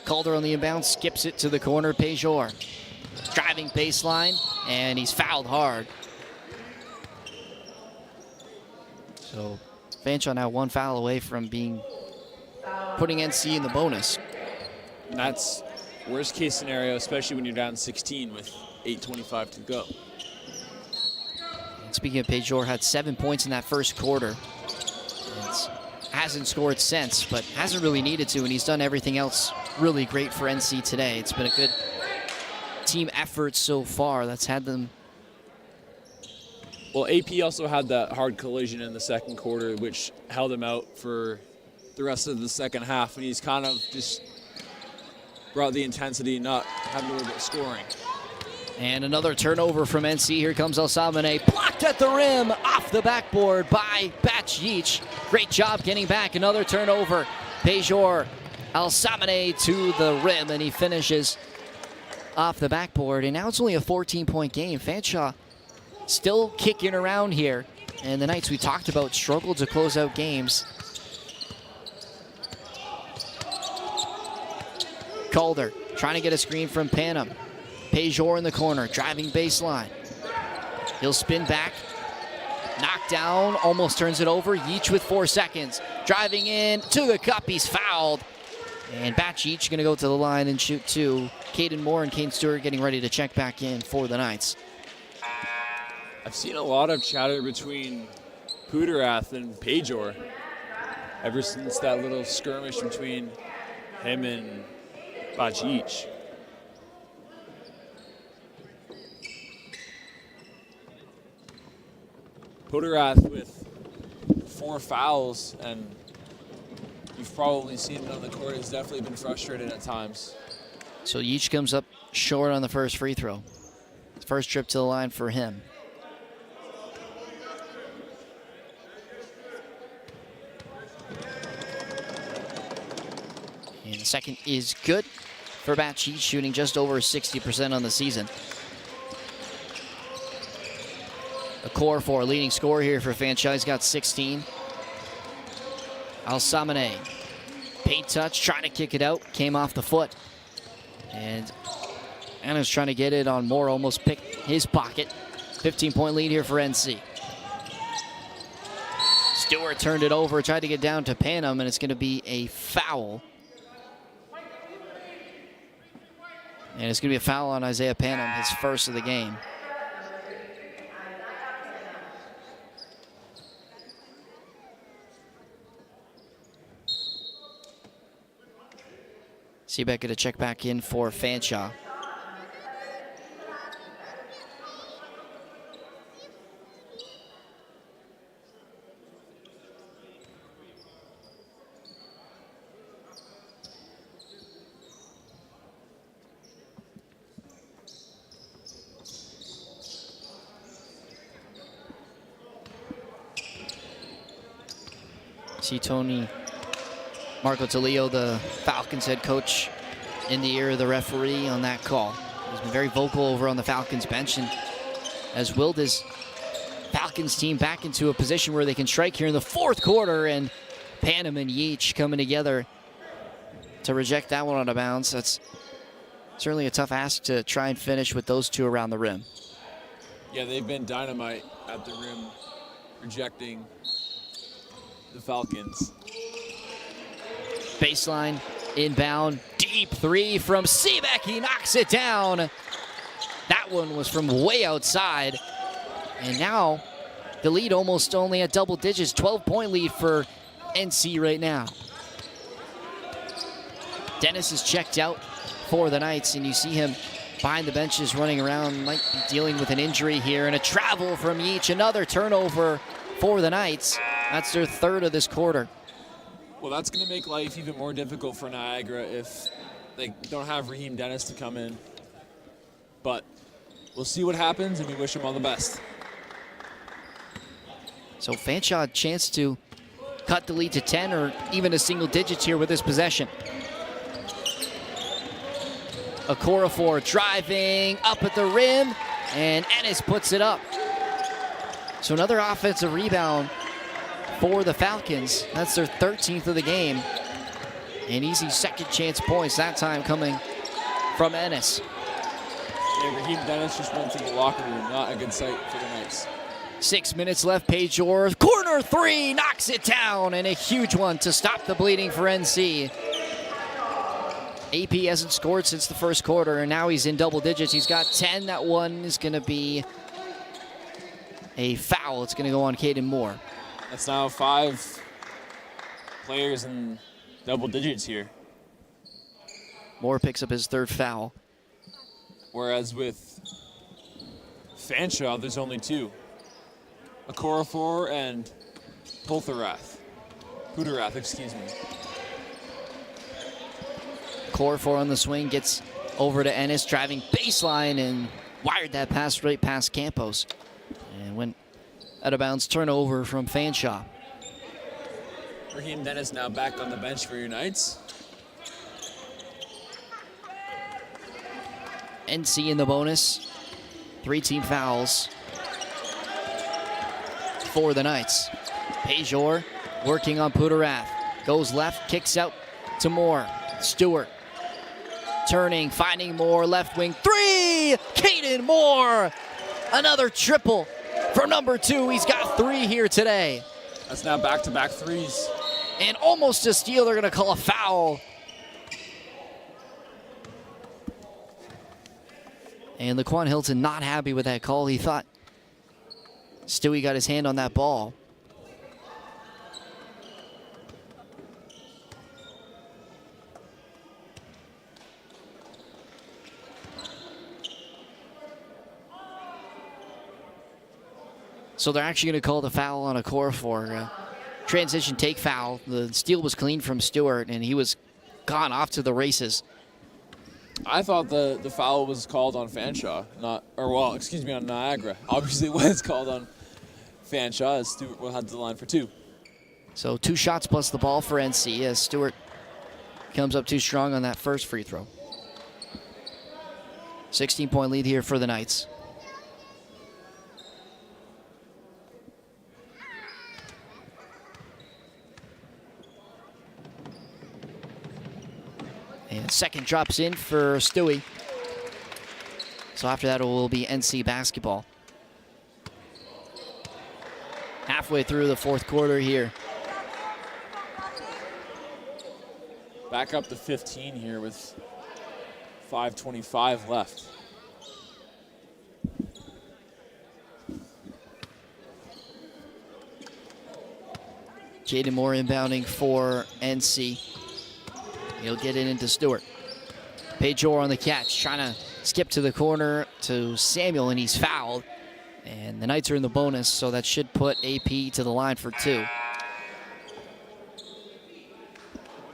Calder on the inbound, skips it to the corner. Pejor driving baseline, and he's fouled hard. So Fanshawe now 1 foul away from putting NC in the bonus. And that's worst case scenario, especially when you're down 16 with 8:25 to go. And speaking of Pejor, had 7 points in that first quarter. Hasn't scored since, but hasn't really needed to, and he's done everything else really great for NC today. It's been a good team effort so far that's had them. Well, AP also had that hard collision in the second quarter, which held him out for the rest of the second half, and he's kind of just brought the intensity, not having a little bit of scoring. And another turnover from NC. Here comes Alsamane, blocked at the rim, off the backboard by Batch Yeech. Great job getting back. Another turnover. Pejor Alsamane to the rim, and he finishes off the backboard. And now it's only a 14-point game. Fanshawe still kicking around here. And the Knights we talked about struggled to close out games. Calder trying to get a screen from Panam. Pejor in the corner, driving baseline. He'll spin back. Knocked down, almost turns it over. Yeech with 4 seconds. Driving in to the cup, he's fouled. And Batch Yeech gonna go to the line and shoot 2. Caden Moore and Kane Stewart getting ready to check back in for the Knights. I've seen a lot of chatter between Pudarath and Pejor ever since that little skirmish between him and Batch Yeech. Pudarath with 4 fouls, and you've probably seen it on the court, has definitely been frustrated at times. So Yeech comes up short on the first free throw. First trip to the line for him. And the second is good for Batch Yeech, shooting just over 60% on the season. A core for leading scorer here for Fanshawe. He's got 16. Alsamane, paint touch, trying to kick it out, came off the foot. And Anna's trying to get it on Moore, almost picked his pocket. 15-point lead here for NC. Stewart turned it over, tried to get down to Panam, and it's going to be a foul. And it's going to be a foul on Isaiah Panum, his first of the game. Seabeck going to check back in for Fanshawe. See Tony Marco Talio, the Falcons head coach, in the ear of the referee on that call. He's been very vocal over on the Falcons bench, and has willed his Falcons team back into a position where they can strike here in the fourth quarter, and Panum and Yeech coming together to reject that one out of bounds. That's certainly a tough ask to try and finish with those two around the rim. Yeah, they've been dynamite at the rim, rejecting the Falcons. Baseline, inbound, deep three from Seabeck. He knocks it down. That one was from way outside. And now the lead almost only at double digits, 12-point lead for NC right now. Dennis is checked out for the Knights, and you see him behind the benches running around, might be dealing with an injury here, and a travel from Yeech. Another turnover for the Knights. That's their third of this quarter. Well, that's going to make life even more difficult for Niagara if they don't have Raheem Dennis to come in. But we'll see what happens, and we wish him all the best. So Fanshawe a chance to cut the lead to 10 or even a single digits here with this possession. Okorafor driving up at the rim, and Ennis puts it up. So another offensive rebound for the Falcons. That's their 13th of the game. And easy second chance points, that time coming from Ennis. Yeah, Raheem Dennis just went to the locker room. Not a good sight for the Knights. 6 minutes left. Pajor, corner three, knocks it down, and a huge one to stop the bleeding for NC. AP hasn't scored since the first quarter, and now he's in double digits. He's got 10. That one is going to be a foul. It's going to go on Caden Moore. That's now 5 players in double digits here. Moore picks up his third foul. Whereas with Fanshawe, there's only 2. Okorafor and Putarath, excuse me. Okorafor on the swing, gets over to Ennis, driving baseline, and wired that pass right past Campos. And went out of bounds, turnover from Fanshawe. Raheem Dennis now back on the bench for your Knights. NC in the bonus. 3 team fouls for the Knights. Pajor working on Putarath. Goes left, kicks out to Moore. Stewart turning, finding Moore, left wing three! Caden Moore! Another triple for number 2. He's got 3 here today. That's now back-to-back threes. And almost a steal. They're going to call a foul. And Laquan Hilton not happy with that call. He thought Stewie got his hand on that ball. So they're actually going to call the foul on Okorafor. Transition take foul. The steal was clean from Stewart, and he was gone off to the races. I thought the foul was called on Fanshawe, on Niagara. Obviously it was called on Fanshawe, as Stewart will head to the line for 2. So 2 shots plus the ball for NC as Stewart comes up too strong on that first free throw. 16-point lead here for the Knights. And second drops in for Stewie. So after that, it will be NC basketball. Halfway through the fourth quarter here. Back up to 15 here with 5:25 left. Jaden Moore inbounding for NC. He'll get it into Stewart. Pajor on the catch, trying to skip to the corner to Samuel, and he's fouled. And the Knights are in the bonus, so that should put AP to the line for 2.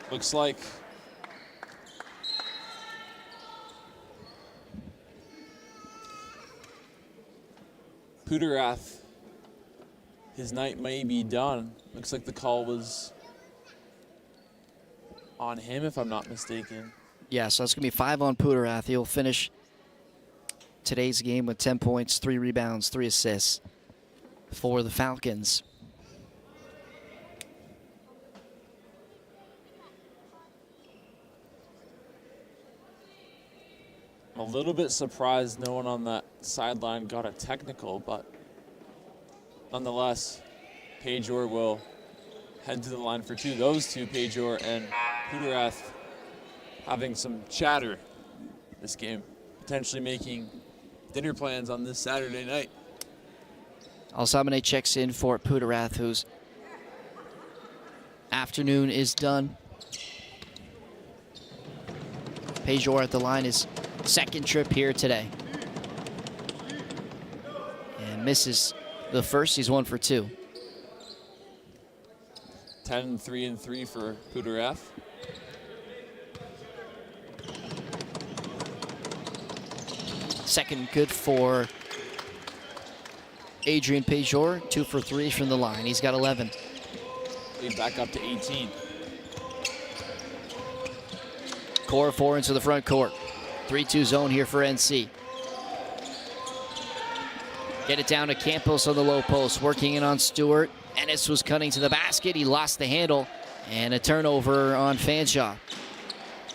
Looks like Puderath, his night may be done. Looks like the call was on him, if I'm not mistaken. Yeah, so that's going to be 5 on Puderath. He'll finish today's game with 10 points, 3 rebounds, 3 assists for the Falcons. I'm a little bit surprised no one on that sideline got a technical, but nonetheless, Pajor will head to the line for 2. Those two, Pajor and Puderath, having some chatter this game, potentially making dinner plans on this Saturday night. Alsamane checks in for Puderath, whose afternoon is done. Pajor at the line, his second trip here today. And misses the first. He's 1 for 2. 10, 3, and 3 for Puderath. Second good for Adrian Pajor, 2 for 3 from the line. He's got 11. Lead back up to 18. Core 4 into the front court. 3-2 zone here for NC. Get it down to Campos on the low post, working in on Stewart. Ennis was cutting to the basket. He lost the handle, and a turnover on Fanshawe.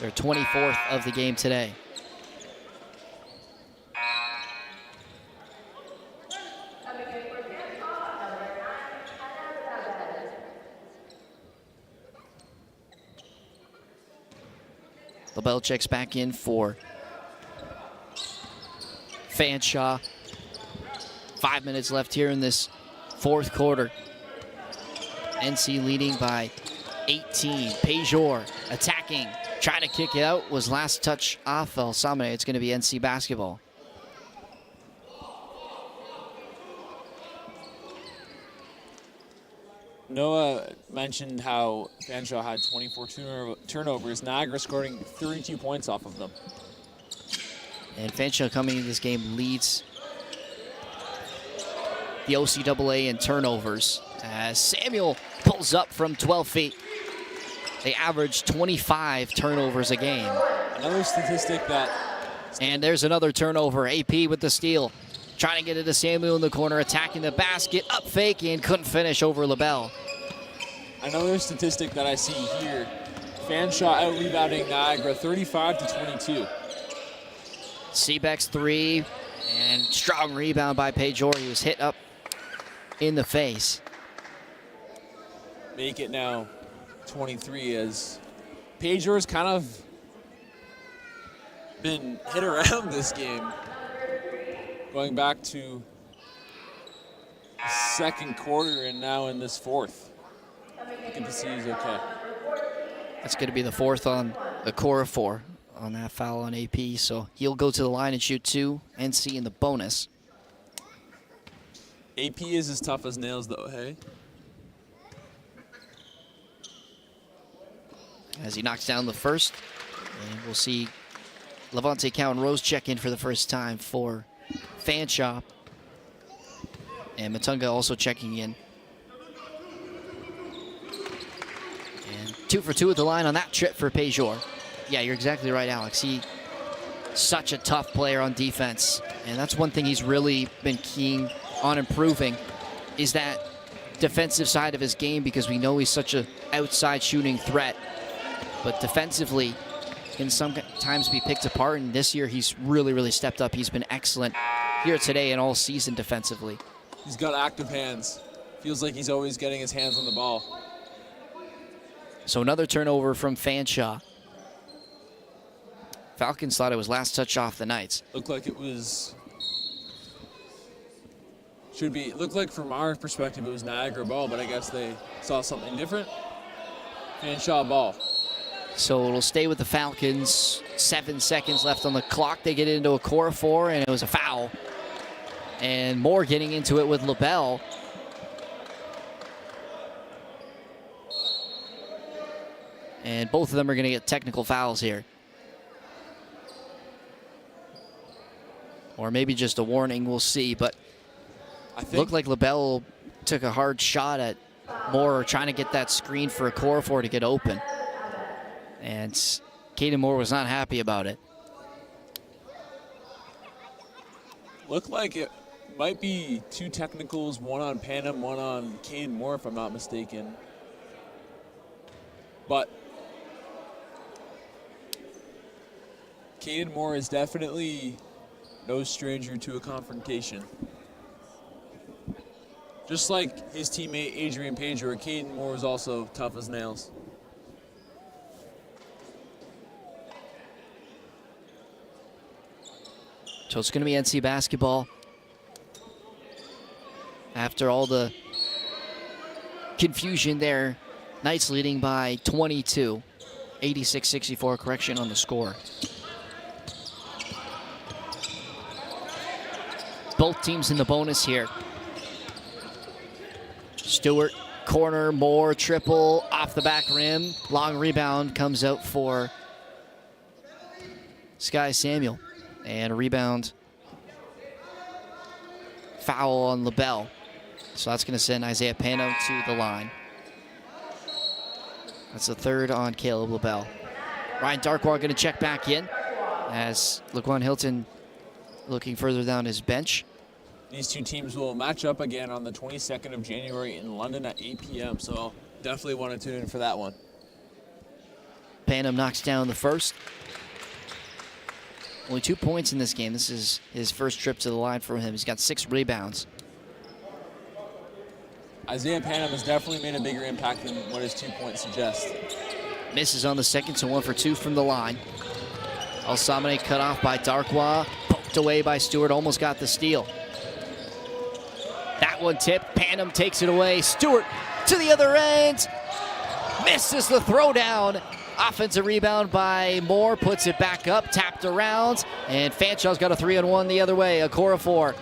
Their 24th of the game today. LaBelle checks back in for Fanshawe. 5 minutes left here in this fourth quarter. NC leading by 18. Pajor attacking, trying to kick it out. Was last touch off Alsamane. It's going to be NC basketball. Noah mentioned how Fanshawe had 24 turnovers. Niagara scoring 32 points off of them. And Fanshawe coming into this game leads the OCAA in turnovers as Samuel pulls up from 12 feet. They average 25 turnovers a game. Another statistic that... And there's another turnover. AP with the steal. Trying to get it to Samuel in the corner, attacking the basket, up fake, and couldn't finish over LaBelle. Another statistic that I see here, Fanshawe out-rebounding Niagara 35-22. Seebeck's 3, and strong rebound by Pajor. He was hit up in the face. Make it now 23 as Pajor's kind of been hit around this game. Going back to second quarter and now in this fourth. Good to see he's okay. That's going to be the fourth on the core of 4 on that foul on AP. So he'll go to the line and shoot 2. NC in the bonus. AP is as tough as nails though, hey? As he knocks down the first. And we'll see Levante Cowan Rose check in for the first time for Fanshawe. And Matunga also checking in. And 2 for 2 at the line on that trip for Pajor. Yeah, you're exactly right, Alex. He's such a tough player on defense. And that's one thing he's really been keen on improving, is that defensive side of his game, because we know he's such an outside shooting threat. But defensively can sometimes be picked apart, and this year he's really stepped up. He's been excellent here today and all season defensively. He's got active hands. Feels like he's always getting his hands on the ball. So another turnover from Fanshawe. Falcons thought it was last touch off the Knights. Looked like it was, looked like from our perspective it was Niagara ball, but I guess they saw something different. Fanshawe ball. So it'll stay with the Falcons. 7 seconds left on the clock. They get into a core of 4, and it was a foul. And Moore getting into it with LaBelle. And both of them are going to get technical fouls here. Or maybe just a warning, we'll see. But it looked like LaBelle took a hard shot at Moore trying to get that screen for a core 4 to get open. And Caden Moore was not happy about it. Looked like it might be 2 technicals, one on Panem, one on Caden Moore, if I'm not mistaken. But Caden Moore is definitely no stranger to a confrontation. Just like his teammate Adrian Pedro, Caden Moore is also tough as nails. So it's going to be NC basketball. After all the confusion there, Knights leading by 22. 86-64 correction on the score. Both teams in the bonus here. Stewart, corner, Moore, triple, off the back rim. Long rebound comes out for Sky Samuel. And a rebound foul on LaBelle. So that's going to send Isaiah Pano to the line. That's the third on Caleb LaBelle. Ryan Darkwa going to check back in as Laquan Hilton looking further down his bench. These two teams will match up again on the 22nd of January in London at 8 p.m. So definitely want to tune in for that one. Panam knocks down the first. Only 2 points in this game. This is his first trip to the line for him. He's got 6 rebounds. Isaiah Panam has definitely made a bigger impact than what his 2 points suggest. Misses on the second, so 1 for 2 from the line. Alsamane cut off by Darkwa. Poked away by Stewart. Almost got the steal. That one tipped. Panam takes it away. Stewart to the other end. Misses the throwdown. Offensive rebound by Moore, puts it back up, tapped around, and Fanshaw's got a 3-on-1 the other way. A core of 4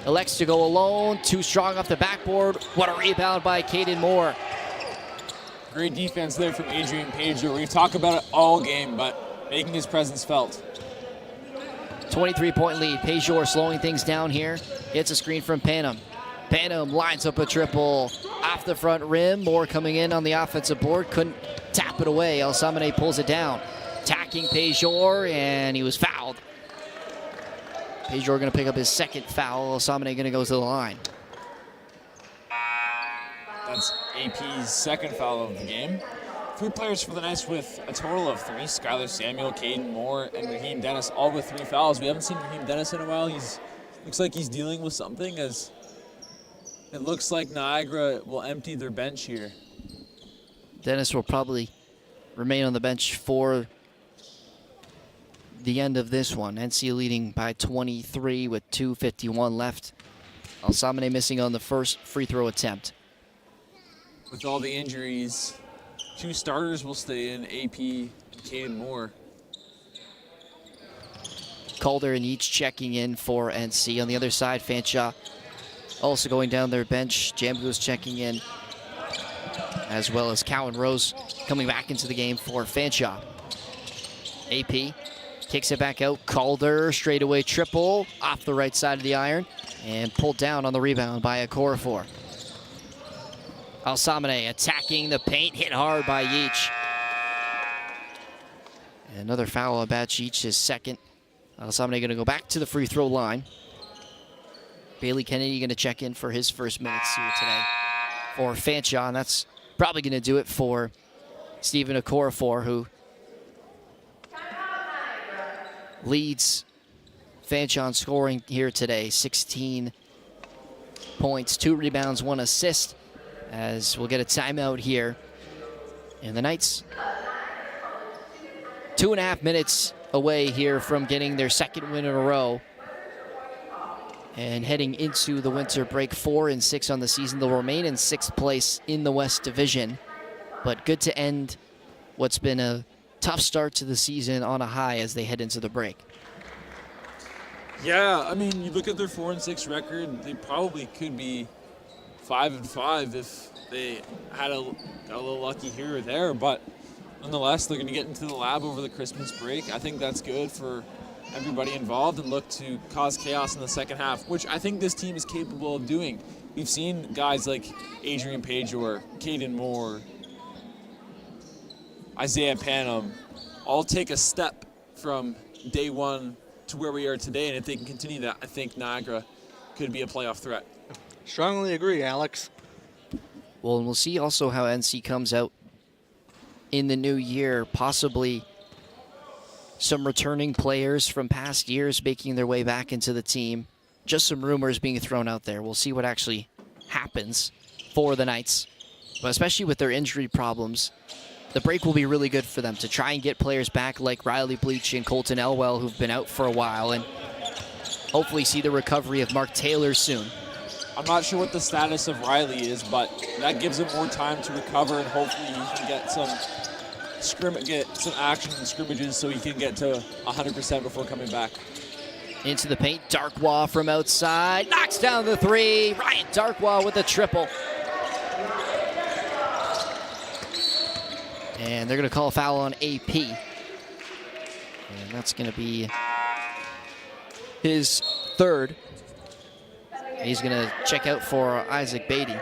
elects to go alone, too strong off the backboard. What a rebound by Caden Moore. Great defense there from Adrian Pedro. We've talked about it all game, but making his presence felt. 23-point lead. Pejor slowing things down here. Hits a screen from Panam. Panam lines up a triple off the front rim. Moore coming in on the offensive board. Couldn't tap it away. Alsamane pulls it down. Attacking Pejor, and he was fouled. Pejor going to pick up his second foul. Alsamane going to go to the line. That's AP's second foul of the game. 3 players for the Knights with a total of 3. Skylar Samuel, Caden Moore, and Raheem Dennis, all with 3 fouls. We haven't seen Raheem Dennis in a while. Looks like he's dealing with something, as it looks like Niagara will empty their bench here. Dennis will probably remain on the bench for the end of this one. NC leading by 23 with 2:51 left. Alsamane missing on the first free throw attempt. With all the injuries, 2 starters will stay in, AP and Caden Moore. Calder and each checking in for NC. On the other side, Fanshawe also going down their bench. Jambu's checking in, as well as Cowan Rose coming back into the game for Fanshawe. AP kicks it back out. Calder, straightaway triple off the right side of the iron and pulled down on the rebound by Okorafor. Alsamane attacking the paint, hit hard by Yeach. And another foul about Yeach, his second. Alsamane going to go back to the free throw line. Bailey Kennedy going to check in for his first minutes here today for Fanshawe, and that's probably going to do it for Stephen Okorafor, who leads Fanshawe in scoring here today. 16 points, 2 rebounds, 1 assist, as we'll get a timeout here. And the Knights, 2.5 minutes away here from getting their second win in a row. And heading into the winter break, 4-6 on the season. They'll remain in 6th place in the West Division. But good to end what's been a tough start to the season on a high as they head into the break. Yeah, I mean, you look at their 4-6 record, they probably could be 5-5 if they got a little lucky here or there. But nonetheless, they're going to get into the lab over the Christmas break. I think that's good for everybody involved and look to cause chaos in the second half, which I think this team is capable of doing. We've seen guys like Adrian Pajor, Caden Moore, Isaiah Panum all take a step from day one to where we are today, and if they can continue that, I think Niagara could be a playoff threat. Strongly agree, Alex. Well, and we'll see also how NC comes out in the new year, possibly some returning players from past years making their way back into the team. Just some rumors being thrown out there. We'll see what actually happens for the Knights. But especially with their injury problems, the break will be really good for them to try and get players back like Riley Bleach and Colton Elwell, who've been out for a while, and hopefully see the recovery of Mark Taylor soon. I'm not sure what the status of Riley is, but that gives him more time to recover, and hopefully he can get some action in scrimmages so he can get to 100% before coming back. Into the paint, Darkwa from outside, knocks down the three. Ryan Darkwa with a triple. And they're going to call a foul on AP. And that's going to be his third. He's going to check out for Isaac Beatty.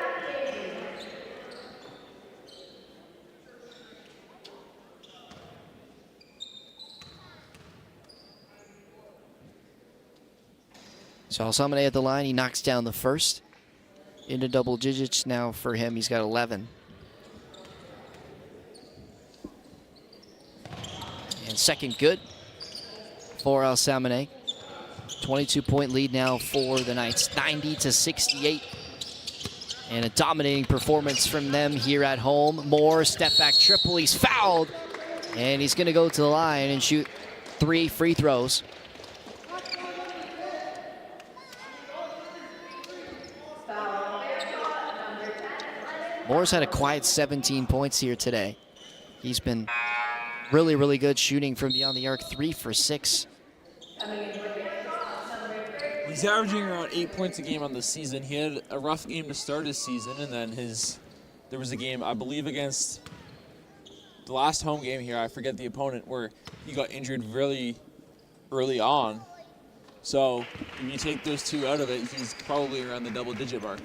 So Samane at the line, he knocks down the first. Into double digits now for him, he's got 11. And second good for Al Samane. 22-point lead now for the Knights, 90-68. And a dominating performance from them here at home. Moore, step back triple, he's fouled. And he's gonna go to the line and shoot 3 free throws. Moore's had a quiet 17 points here today. He's been really, really good shooting from beyond the arc, 3 for 6. He's averaging around 8 points a game on the season. He had a rough game to start his season, and then there was a game, I believe, against the last home game here, I forget the opponent, where he got injured really early on. So if you take those two out of it, he's probably around the double-digit mark,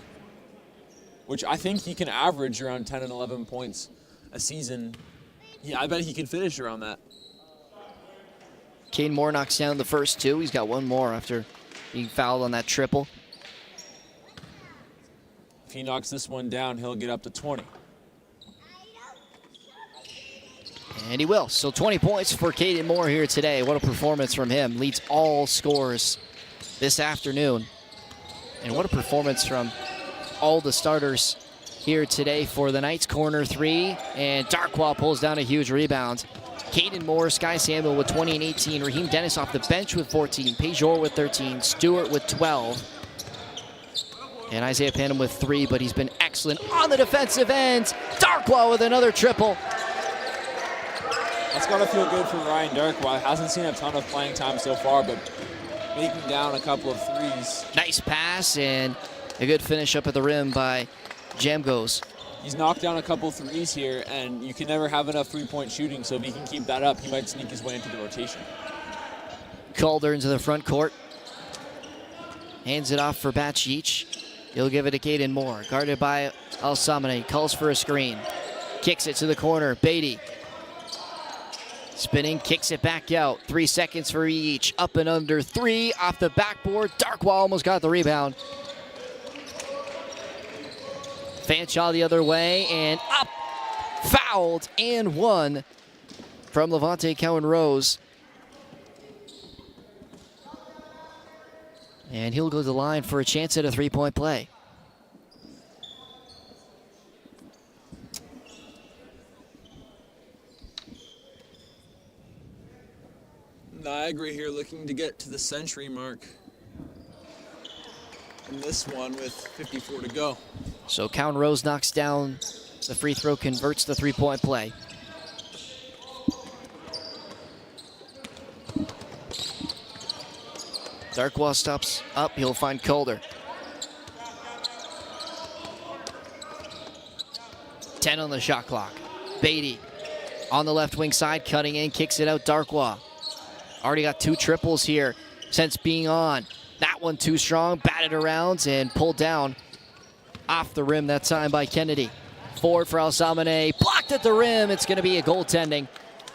which I think he can average around 10 and 11 points a season. Yeah, I bet he can finish around that. Kane Moore knocks down the first 2. He's got one more after being fouled on that triple. If he knocks this one down, he'll get up to 20. And he will. So 20 points for Caden Moore here today. What a performance from him. Leads all scores this afternoon. And what a performance from all the starters here today for the Knights. Corner 3, and Darkwa pulls down a huge rebound. Caden Moore, Sky Samuel with 20 and 18. Raheem Dennis off the bench with 14. Pajor with 13. Stewart with 12. And Isaiah Panum with 3, but he's been excellent on the defensive end. Darkwa with another triple. That's got to feel good for Ryan Darkwa. Hasn't seen a ton of playing time so far, but making down a couple of threes. Nice pass and a good finish up at the rim by Jamgos. He's knocked down a couple threes here, and you can never have enough three-point shooting, so if he can keep that up, he might sneak his way into the rotation. Calder into the front court. Hands it off for Bacic. He'll give it to Caden Moore. Guarded by Al Samane. Calls for a screen. Kicks it to the corner. Beatty. Spinning, kicks it back out. 3 seconds for each. Up and under 3 off the backboard. Darkwa almost got the rebound. Fanshawe the other way, and up, fouled, and 1 from Levante Cowan-Rose. And he'll go to the line for a chance at a 3-point play. Niagara here looking to get to the century mark in this one with 54 to go. So Cowan Rose knocks down the free throw, converts the three-point play. Darkwa stops up, he'll find Calder. 10 on the shot clock. Beatty on the left wing side, cutting in, kicks it out. Darkwa already got 2 triples here since being on. That one too strong, batted around and pulled down off the rim that time by Kennedy. Forward for Alsamane, blocked at the rim. It's going to be a goaltending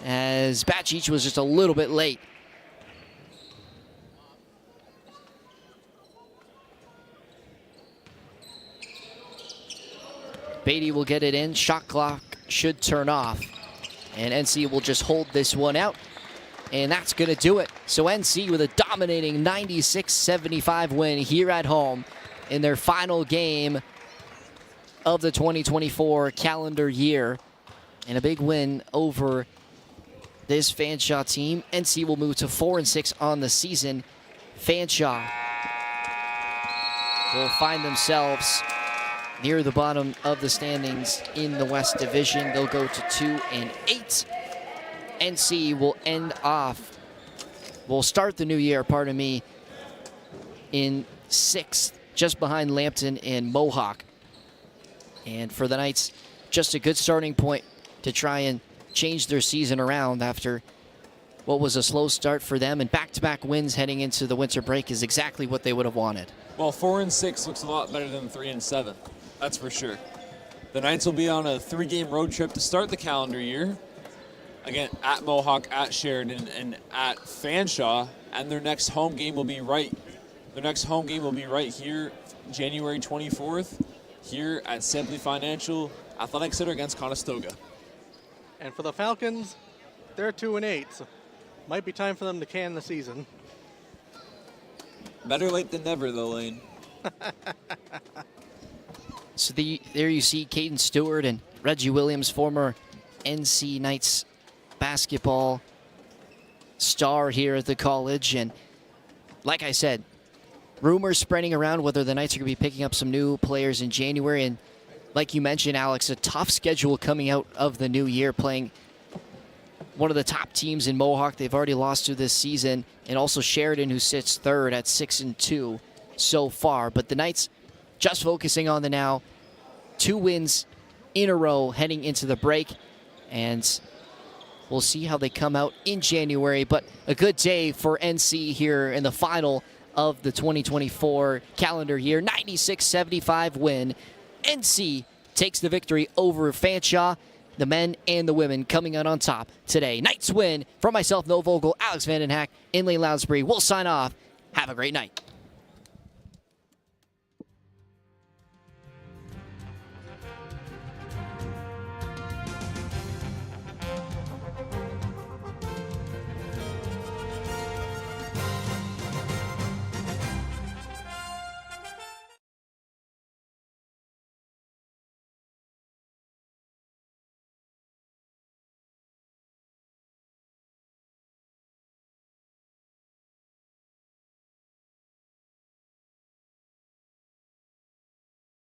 as Bacic was just a little bit late. Beatty will get it in. Shot clock should turn off. And NC will just hold this one out. And that's going to do it. So NC with a dominating 96-75 win here at home in their final game of the 2024 calendar year. And a big win over this Fanshawe team. NC will move to 4-6 on the season. Fanshawe will find themselves near the bottom of the standings in the West Division. They'll go to 2-8. NC will start the new year, in 6th, just behind Lambton and Mohawk. And for the Knights, just a good starting point to try and change their season around after what was a slow start for them. And back-to-back wins heading into the winter break is exactly what they would have wanted. Well, 4-6 looks a lot better than 3-7. That's for sure. The Knights will be on a 3-game road trip to start the calendar year. Again, at Mohawk, at Sheridan, and at Fanshawe. And their next home game will be right here, January 24th, here at Simply Financial Athletic Center against Conestoga. And for the Falcons, they're 2-8. So might be time for them to can the season. Better late than never, though, Lane. So there you see Caden Stewart and Reggie Williams, former NC Knights basketball star here at the college. And like I said, rumors spreading around whether the Knights are going to be picking up some new players in January. And like you mentioned, Alex, a tough schedule coming out of the new year, playing one of the top teams in Mohawk they've already lost to this season, and also Sheridan, who sits 3rd at 6-2 so far. But the Knights just focusing on the now. 2 wins in a row heading into the break. And we'll see how they come out in January. But a good day for NC here in the final of the 2024 calendar year. 96-75 win. NC takes the victory over Fanshawe. The men and the women coming out on top today. Knights win. From myself, Noah Vogel, Alex Vandenhack, and Lane Lounsbury. We'll sign off. Have a great night.